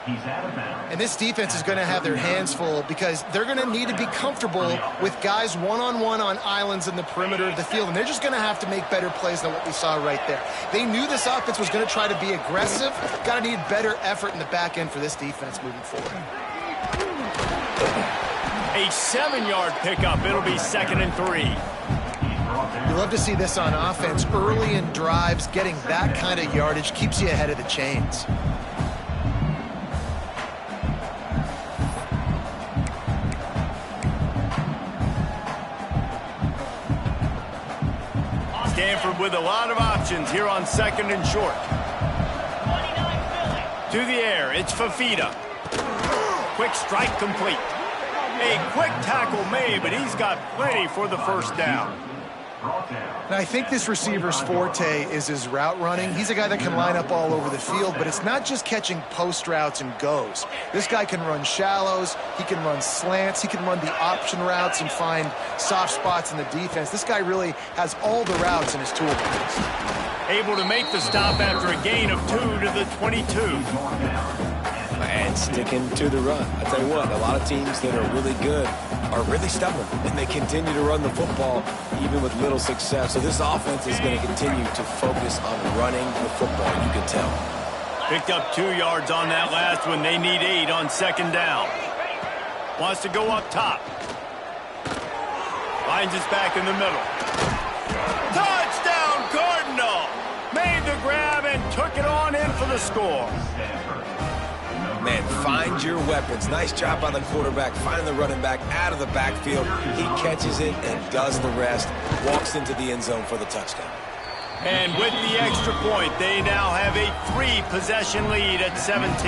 He's out of bounds. And this defense is going to have their hands full because they're going to need to be comfortable with guys one-on-one on islands in the perimeter of the field, and they're just going to have to make better plays than what we saw right there. They knew this offense was going to try to be aggressive. Got to need better effort in the back end for this defense moving forward. A 7-yard pickup. It'll be 2nd and 3. You love to see this on offense. Early in drives, getting that kind of yardage keeps you ahead of the chains. Stanford with a lot of options here on 2nd and short. To the air, it's Fafita. Quick strike complete. A quick tackle made, but he's got plenty for the first down. And I think this receiver's forte is his route running. He's a guy that can line up all over the field, but it's not just catching post routes and goes. This guy can run shallows, he can run slants, he can run the option routes and find soft spots in the defense. This guy really has all the routes in his toolbox. Able to make the stop after a gain of 2 to the 22. And sticking to the run. I tell you what, a lot of teams that are really good are really stubborn, and they continue to run the football even with little success. So this offense is going to continue to focus on running the football, you can tell. Picked up 2 yards on that last one. They need 8 on 2nd down. Wants to go up top. Finds his back in the middle. Touchdown, Cardinal! Made the grab and took it on in for the score. Man, find your weapons. Nice job by the quarterback, finding the running back out of the backfield. He catches it and does the rest. Walks into the end zone for the touchdown. And with the extra point, they now have a 3-possession lead at 17.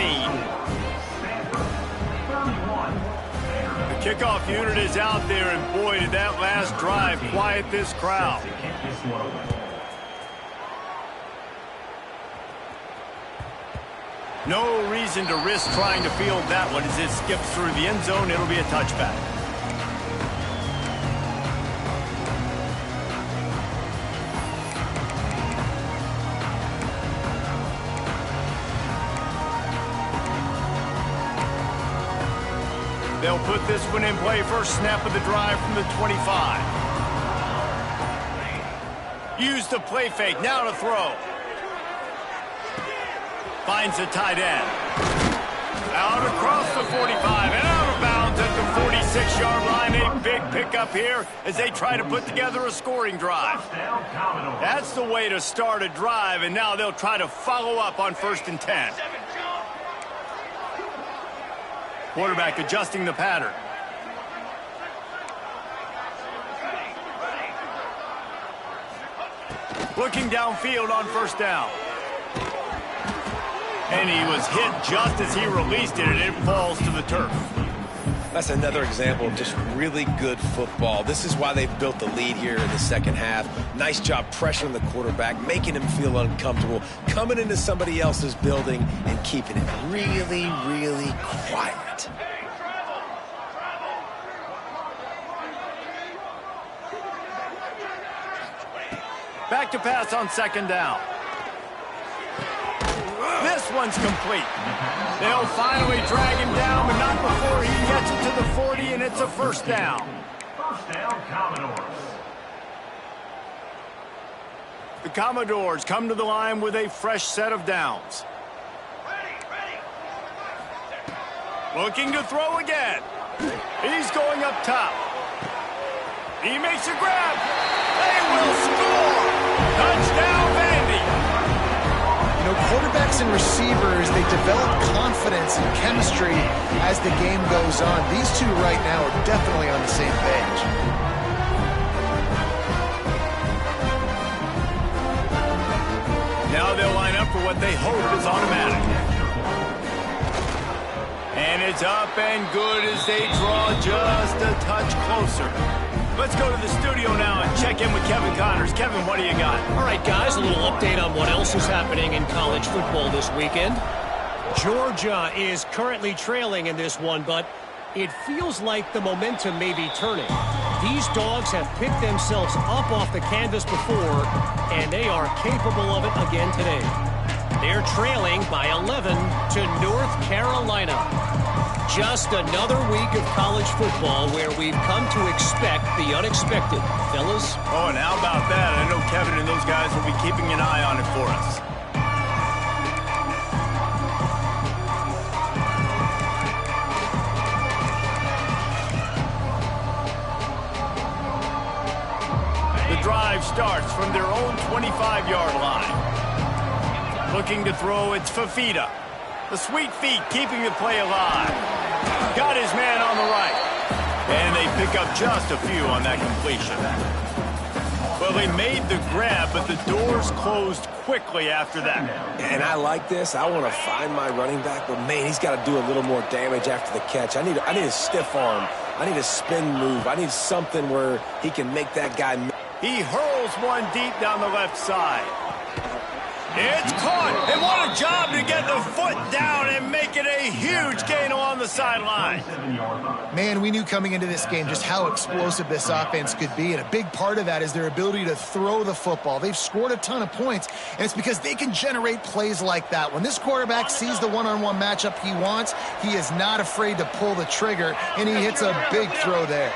The kickoff unit is out there, and boy, did that last drive quiet this crowd. No reason to risk trying to field that one as it skips through the end zone. It'll be a touchback. They'll put this one in play. First snap of the drive from the 25. Use the play fake. Now to throw. Finds the tight end. Out across the 45 and out of bounds at the 46-yard line. A big pickup here as they try to put together a scoring drive. That's the way to start a drive, and now they'll try to follow up on 1st and 10. Quarterback adjusting the pattern. Looking downfield on 1st down. And he was hit just as he released it, and it falls to the turf. That's another example of just really good football. This is why they've built the lead here in the second half. Nice job pressuring the quarterback, making him feel uncomfortable, coming into somebody else's building and keeping it really, really quiet. Back to pass on 2nd down. This one's complete. They'll finally drag him down, but not before he gets it to the 40, and it's a 1st down. First down, Commodores. The Commodores come to the line with a fresh set of downs. Looking to throw again. He's going up top. He makes a grab. They will score. Touchdown, Vandy. You know, quarterbacks and receivers, they develop confidence and chemistry as the game goes on. These two right now are definitely on the same page. Now they'll line up for what they hope is automatic. And it's up and good as they draw just a touch closer. Let's go to the studio now and check in with Kevin Connors. Kevin, what do you got? All right, guys, a little update on what else is happening in college football this weekend. Georgia is currently trailing in this one, but it feels like the momentum may be turning. These dogs have picked themselves up off the canvas before, and they are capable of it again today. They're trailing by 11 to North Carolina. Just another week of college football where we've come to expect the unexpected. Fellas? Oh, and how about that? I know Kevin and those guys will be keeping an eye on it for us. The drive starts from their own 25-yard line. Looking to throw, it's Fafita. The sweet feet keeping the play alive. Got his man on the right. And they pick up just a few on that completion. Well, they made the grab, but the doors closed quickly after that. And I like this. I want to find my running back, but, man, he's got to do a little more damage after the catch. I need a stiff arm. I need a spin move. I need something where he can make that guy. He hurls one deep down the left side. It's caught, and what a job to get the foot down and make it a huge gain along the sideline. Man, we knew coming into this game just how explosive this offense could be, and a big part of that is their ability to throw the football. They've scored a ton of points, and it's because they can generate plays like that. When this quarterback sees the one-on-one matchup he wants, he is not afraid to pull the trigger, and he hits a big throw there.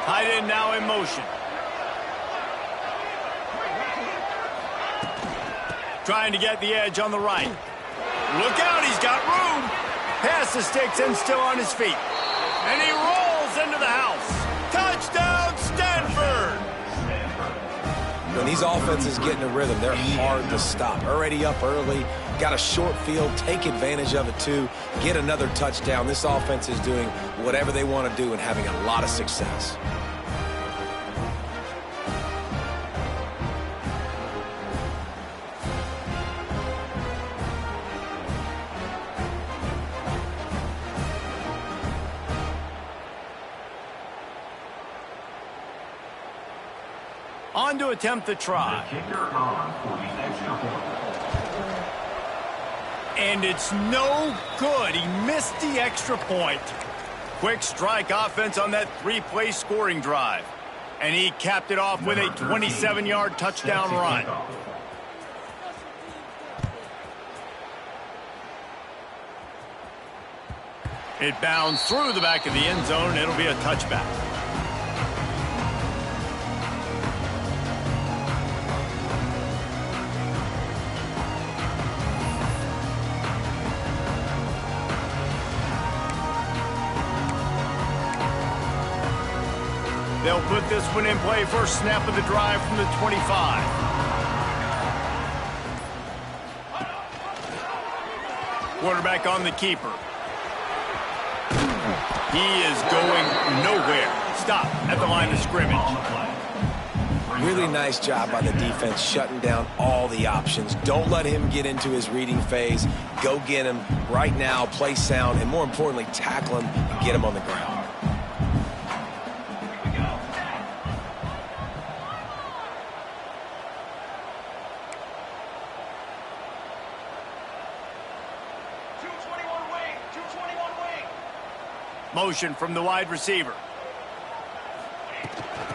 Tight end now in motion. Trying to get the edge on the right. Look out, he's got room. Pass the sticks and still on his feet. And he rolls into the house. Touchdown, Stanford! When these offenses get in a rhythm, they're hard to stop. Already up early, got a short field, take advantage of it too, get another touchdown. This offense is doing whatever they want to do and having a lot of success. On to attempt the try. And it's no good. He missed the extra point. Quick strike offense on that three-play scoring drive. And he capped it off with a 27-yard touchdown run. It bounds through the back of the end zone, and it'll be a touchback. They'll put this one in play. First snap of the drive from the 25. Quarterback on the keeper. He is going nowhere. Stop at the line of scrimmage. Really nice job by the defense shutting down all the options. Don't let him get into his reading phase. Go get him right now, play sound, and more importantly, tackle him and get him on the ground. Motion from the wide receiver.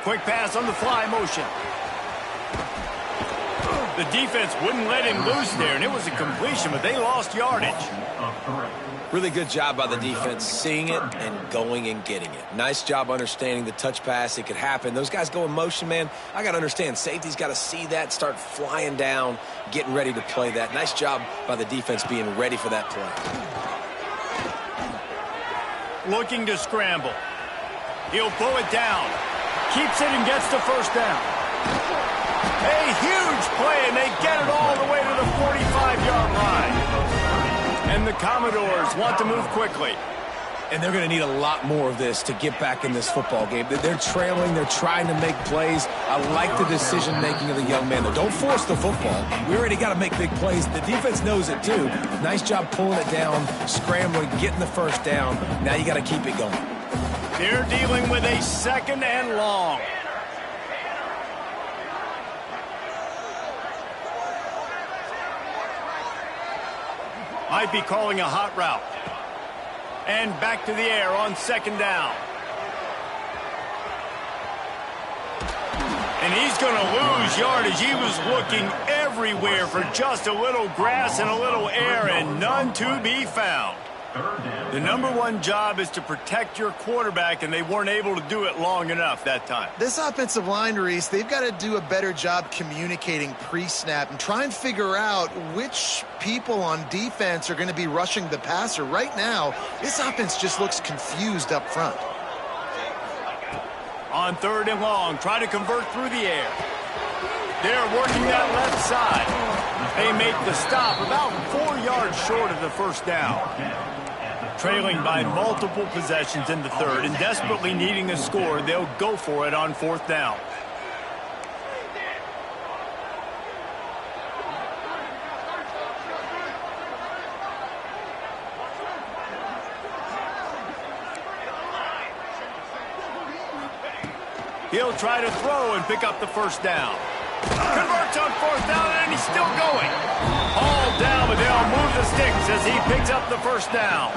Quick pass on the fly motion. The defense wouldn't let him loose there, and it was a completion, but they lost yardage. Really good job by the defense, seeing it and going and getting it. Nice job understanding the touch pass. It could happen. Those guys go in motion, man. I got to understand, safety's got to see that, start flying down, getting ready to play that. Nice job by the defense being ready for that play. Looking to scramble. He'll pull it down. Keeps it and gets the first down. A huge play, and they get it all the way to the 45-yard line. And the Commodores want to move quickly. And they're going to need a lot more of this to get back in this football game. They're trailing. They're trying to make plays. I like the decision-making of the young man, though. Don't force the football. We already got to make big plays. The defense knows it, too. Nice job pulling it down, scrambling, getting the first down. Now you got to keep it going. They're dealing with a second and long. Might be calling a hot route. And back to the air on second down. And he's going to lose yardage. He was looking everywhere for just a little grass and a little air, and none to be found. The number one job is to protect your quarterback, and they weren't able to do it long enough that time. This offensive line, Reese, they've got to do a better job communicating pre-snap and try and figure out which people on defense are going to be rushing the passer. Right now, this offense just looks confused up front. On third and long, try to convert through the air. They're working that left side. They make the stop about 4 yards short of the first down. Trailing by multiple possessions in the third and desperately needing a score, they'll go for it on fourth down. He'll try to throw and pick up the first down. Converts on fourth down, and he's still going. All down, but they'll move the sticks as he picks up the first down.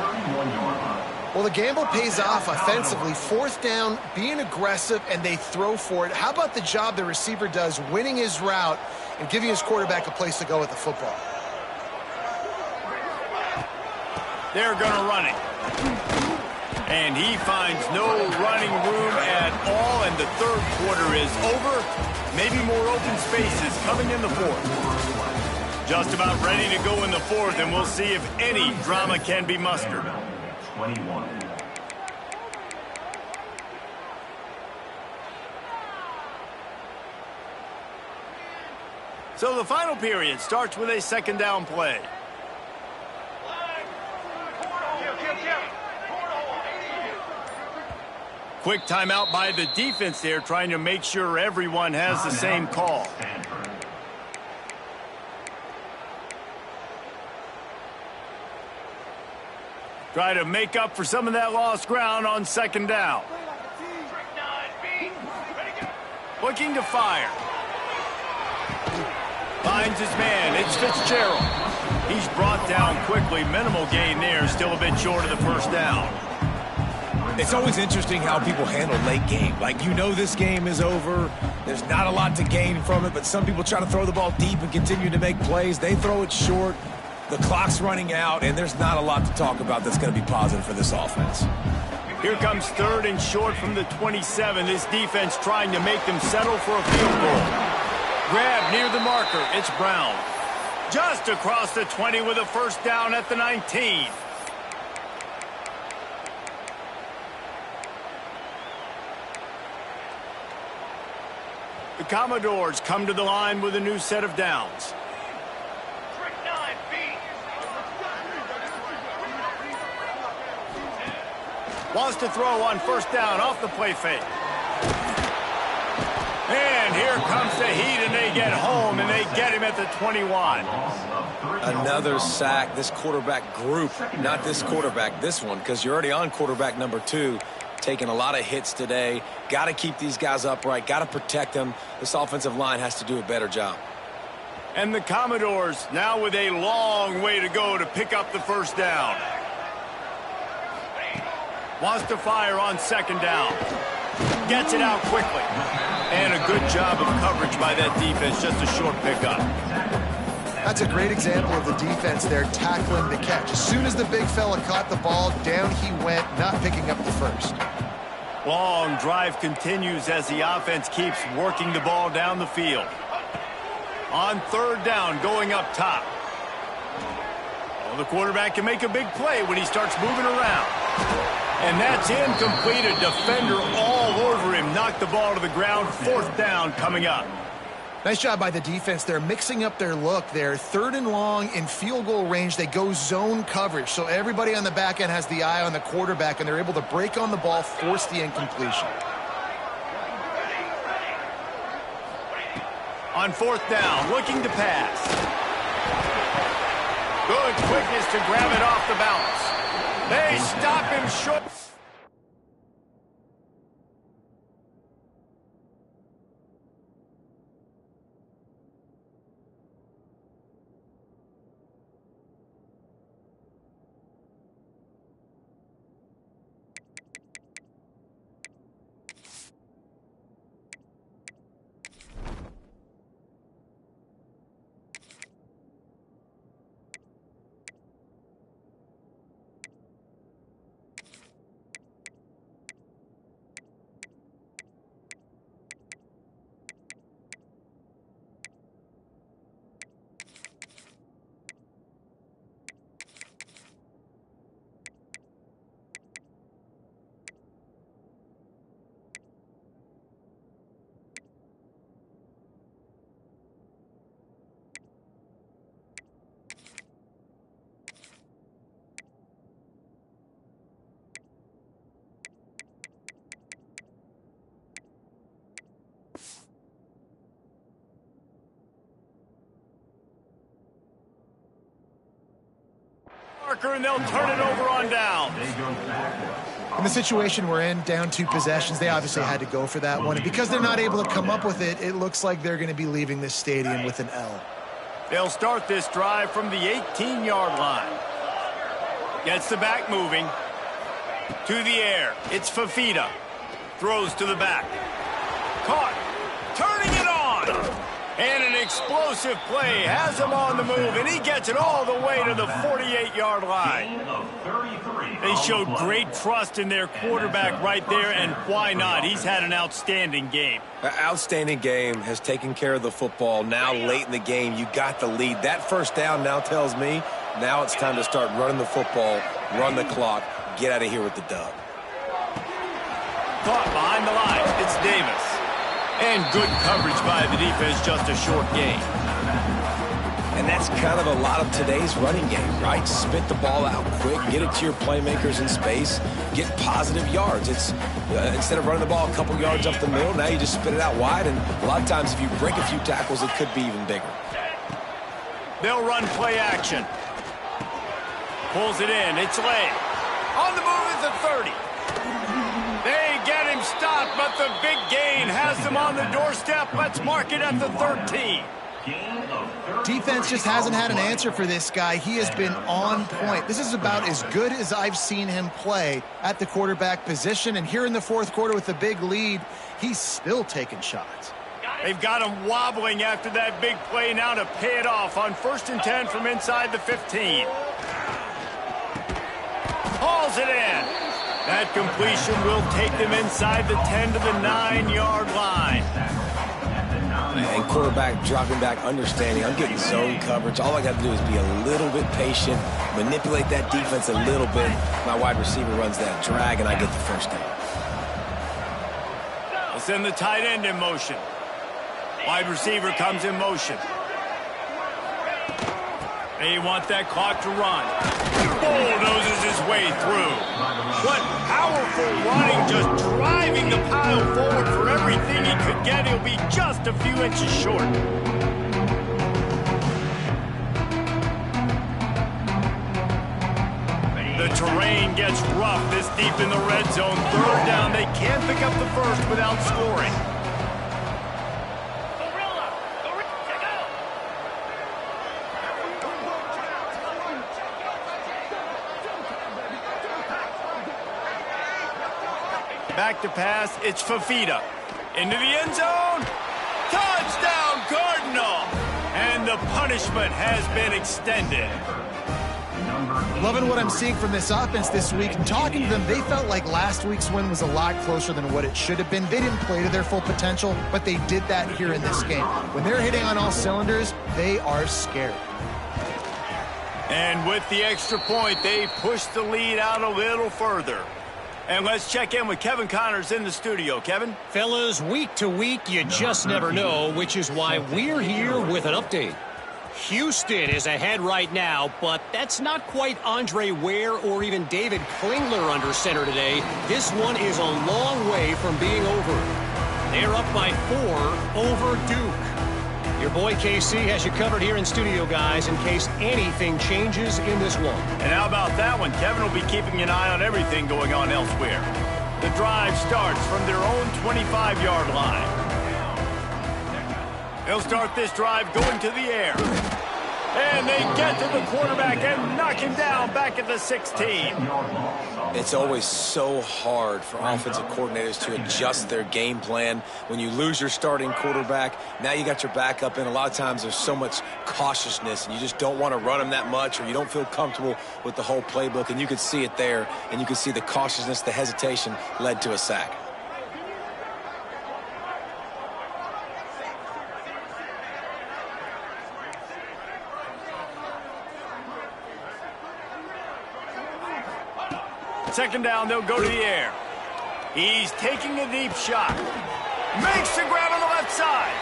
Well, the gamble pays off offensively. Fourth down, being aggressive, and they throw for it. How about the job the receiver does winning his route and giving his quarterback a place to go with the football? They're going to run it. And he finds no running room at all, and the third quarter is over. Maybe more open spaces coming in the fourth. Just about ready to go in the fourth, and we'll see if any drama can be mustered. 21. So the final period starts with a second down play. Quick timeout by the defense there, trying to make sure everyone has the same call. Stanford. Try to make up for some of that lost ground on second down. Looking to fire. Finds his man. It's Fitzgerald. He's brought down quickly. Minimal gain there. Still a bit short of the first down. It's always interesting how people handle late game. Like, you know this game is over. There's not a lot to gain from it, but some people try to throw the ball deep and continue to make plays. They throw it short. The clock's running out, and there's not a lot to talk about that's going to be positive for this offense. Here comes third and short from the 27. This defense trying to make them settle for a field goal. Grab near the marker. It's Brown. Just across the 20 with a first down at the 19. The Commodores come to the line with a new set of downs. Wants to throw on first down off the play fake. And here comes the heat, and they get home, and they get him at the 21. Another sack. This quarterback group, not this quarterback, this one, because you're already on quarterback number 2. Taking a lot of hits today. Got to keep these guys upright. Got to protect them. This offensive line has to do a better job. And the Commodores now with a long way to go to pick up the first down. Wants to fire on second down. Gets it out quickly. And a good job of coverage by that defense, just a short pickup. That's a great example of the defense there tackling the catch. As soon as the big fella caught the ball, down he went, not picking up the first. Long drive continues as the offense keeps working the ball down the field. On third down, going up top. Well, the quarterback can make a big play when he starts moving around. And that's incomplete. A defender all over him. Knocked the ball to the ground. Fourth down coming up. Nice job by the defense. They're mixing up their look there. Third and long in field goal range. They go zone coverage. So everybody on the back end has the eye on the quarterback, and they're able to break on the ball, force the incompletion. On fourth down, looking to pass. Good quickness to grab it off the bounce. They stop him short. And they'll turn it over on down. In the situation we're in, down 2 possessions, they obviously had to go for that one. And because they're not able to come up with it, it looks like they're going to be leaving this stadium with an L. They'll start this drive from the 18-yard line. Gets the back moving. To the air. It's Fafita. Throws to the back. Caught. Turning it on. And an explosive play has him on the move, and he gets it all the way to the 48-yard line. They showed great trust in their quarterback right there, and why not? He's had an outstanding game. An outstanding game, has taken care of the football. Now late in the game, you got the lead. That first down now tells me now it's time to start running the football, run the clock, get out of here with the dub. Caught behind the line. It's Davis. And good coverage by the defense, just a short gain. And that's kind of a lot of today's running game, right? Spit the ball out quick, get it to your playmakers in space, get positive yards. It's instead of running the ball a couple yards up the middle, now you just spit it out wide, and a lot of times if you break a few tackles, it could be even bigger. They'll run play action. Pulls it in. It's Lay. On the move is the 30. They get him stopped, but the big gain has them on the doorstep. Let's mark it at the 13. Defense just hasn't had an answer for this guy. He has been on point. This is about as good as I've seen him play at the quarterback position. And here in the fourth quarter with the big lead, he's still taking shots. They've got him wobbling after that big play now to pay it off on 1st and 10 from inside the 15. Hauls it in. That completion will take them inside the 10 to the 9-yard line. And quarterback dropping back, understanding I'm getting zone coverage. All I got to do is be a little bit patient, manipulate that defense a little bit. My wide receiver runs that drag, and I get the first down. They'll send the tight end in motion. Wide receiver comes in motion. They want that clock to run. Bulldozes his way through. What powerful running, just driving the pile forward for everything he could get. He'll be just a few inches short. The terrain gets rough this deep in the red zone. Third down, they can't pick up the first without scoring. Back to pass, it's Fafita. Into the end zone. Touchdown, Cardinal. And the punishment has been extended. Loving what I'm seeing from this offense this week. And talking to them, they felt like last week's win was a lot closer than what it should have been. They didn't play to their full potential, but they did that here in this game. When they're hitting on all cylinders, they are scared. And with the extra point, they pushed the lead out a little further. And let's check in with Kevin Connors in the studio. Kevin? Fellas, week to week, you just never know, which is why we're here with an update. Houston is ahead right now, but that's not quite Andre Ware or even David Klingler under center today. This one is a long way from being over. They're up by 4 over Duke. Your boy KC has you covered here in studio, guys, in case anything changes in this one. And how about that one? Kevin will be keeping an eye on everything going on elsewhere. The drive starts from their own 25-yard line. They'll start this drive going to the air. And they get to the quarterback and knock him down back at the 16. It's always so hard for offensive coordinators to adjust their game plan. When you lose your starting quarterback, now you got your backup in. A lot of times there's so much cautiousness, and you just don't want to run him that much, or you don't feel comfortable with the whole playbook. And you could see it there, and you could see the cautiousness, the hesitation led to a sack. Second down, they'll go to the air. He's taking a deep shot. Makes the grab on the left side.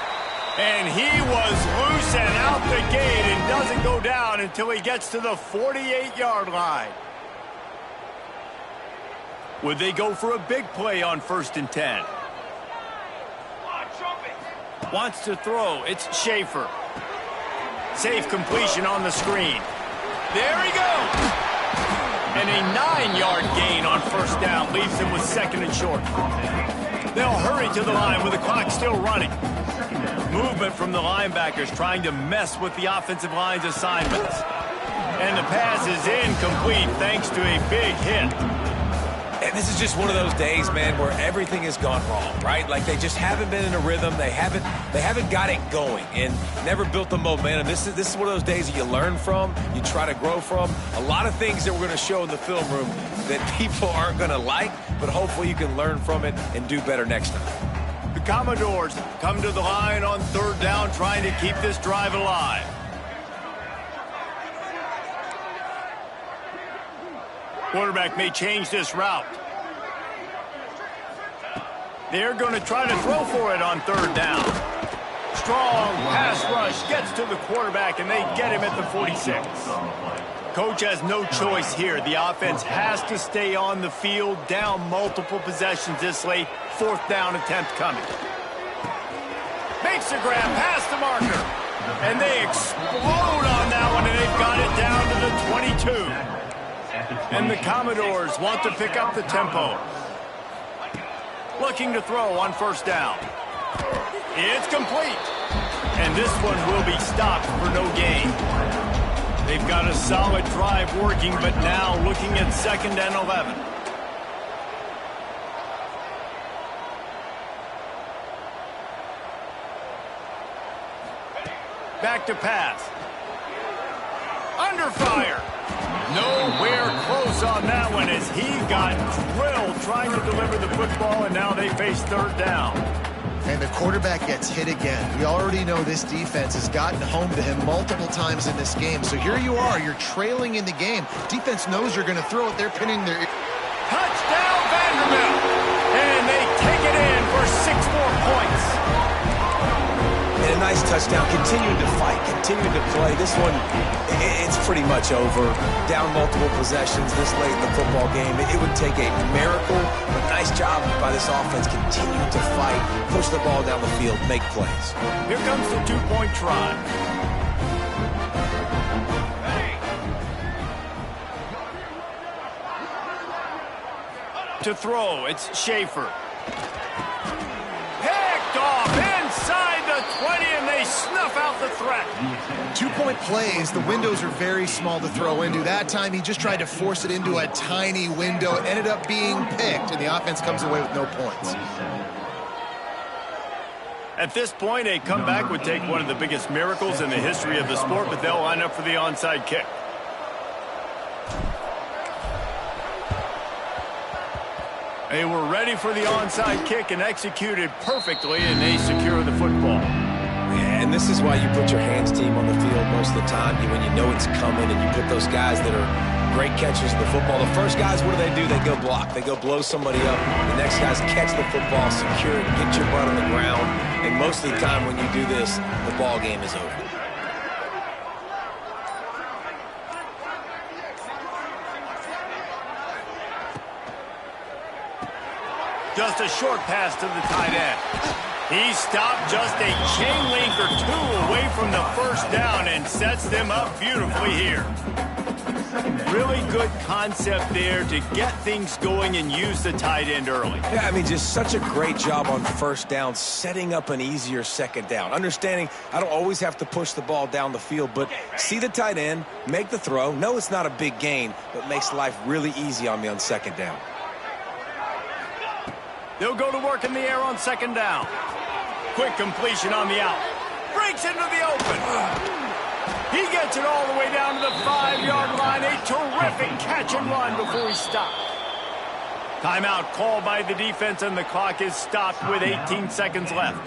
And he was loose and out the gate and doesn't go down until he gets to the 48-yard line. Would they go for a big play on 1st and 10? Wants to throw. It's Schaefer. Safe completion on the screen. There he goes. And a 9-yard gain on 1st down leaves them with 2nd and short. They'll hurry to the line with the clock still running. Movement from the linebackers trying to mess with the offensive line's assignments. And the pass is incomplete thanks to a big hit. And this is just one of those days, man, where everything has gone wrong, right? Like they just haven't been in a rhythm. They haven't got it going and never built the momentum. This is one of those days that you learn from, you try to grow from. A lot of things that we're going to show in the film room that people aren't going to like, but hopefully you can learn from it and do better next time. The Commodores come to the line on 3rd down, trying to keep this drive alive. Quarterback may change this route. They're going to try to throw for it on 3rd down. Strong pass rush gets to the quarterback, and they get him at the 46. Coach has no choice here. The offense has to stay on the field, down multiple possessions this late. 4th down attempt coming. Makes the grab past the marker. And they explode on that one, and they've got it down to the 22. And the Commodores want to pick up the tempo. Looking to throw on 1st down. It's complete. And this one will be stopped for no gain. They've got a solid drive working, but now looking at 2nd and 11. Back to pass. Under fire. Nowhere close on that one as he got drilled trying to deliver the football, and now they face 3rd down. And the quarterback gets hit again. We already know this defense has gotten home to him multiple times in this game. So here you are, you're trailing in the game. Defense knows you're going to throw it. They're pinning their... Touchdown, Vanderbilt! And they take it in for 6 more points. And a nice touchdown, continuing to fight, continuing to play. This one, it's pretty much over. Down multiple possessions this late in the football game. It would take a miracle, but nice job by this offense continuing to fight, push the ball down the field, make plays. Here comes the 2-point try. To throw, it's Schaefer. Picked off inside the 20, and they snuff out the threat. 2-point plays, the windows are very small to throw into. That time he just tried to force it into a tiny window. It ended up being picked, and the offense comes away with no points. At this point, a comeback would take one of the biggest miracles in the history of the sport, but they'll line up for the onside kick. They were ready for the onside kick and executed perfectly, and they secure the football. Yeah, and this is why you put your hands team on the field most of the time. When you know it's coming, and you put those guys that are great catchers of the football. The first guys, what do? They go block. They go blow somebody up. The next guys catch the football, secure it, get your butt on the ground. And most of the time when you do this, the ball game is over. Just a short pass to the tight end. He stopped just a chain link or two away from the first down and sets them up beautifully here. Really good concept there to get things going and use the tight end early. Yeah, I mean, just such a great job on first down, setting up an easier second down. Understanding I don't always have to push the ball down the field, but see the tight end, make the throw. No, it's not a big gain, but makes life really easy on me on second down. They'll go to work in the air on second down. Quick completion on the out. Breaks into the open. He gets it all the way down to the 5-yard line. A terrific catch and run before he stopped. Timeout called by the defense, and the clock is stopped with 18 seconds left.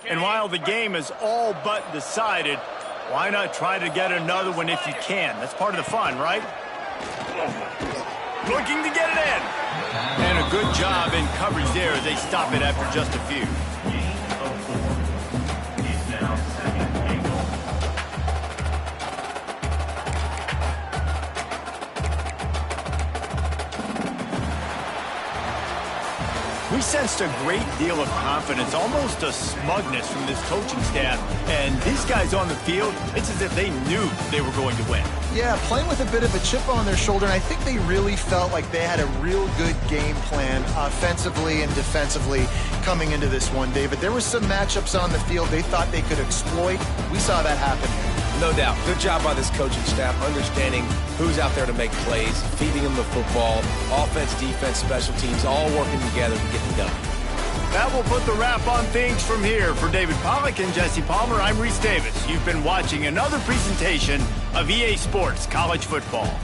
And while the game is all but decided, why not try to get another one if you can? That's part of the fun, right? Looking to get it in. And a good job in coverage there as they stop it after just a few. We sensed a great deal of confidence, almost a smugness from this coaching staff. And these guys on the field, it's as if they knew they were going to win. Yeah, playing with a bit of a chip on their shoulder, and I think they really felt like they had a real good game plan offensively and defensively coming into this one, David. There were some matchups on the field they thought they could exploit. We saw that happen here. No doubt. Good job by this coaching staff, understanding who's out there to make plays, feeding them the football, offense, defense, special teams, all working together to get it done. That will put the wrap on things from here. For David Pollack and Jesse Palmer, I'm Reese Davis. You've been watching another presentation of EA Sports College Football.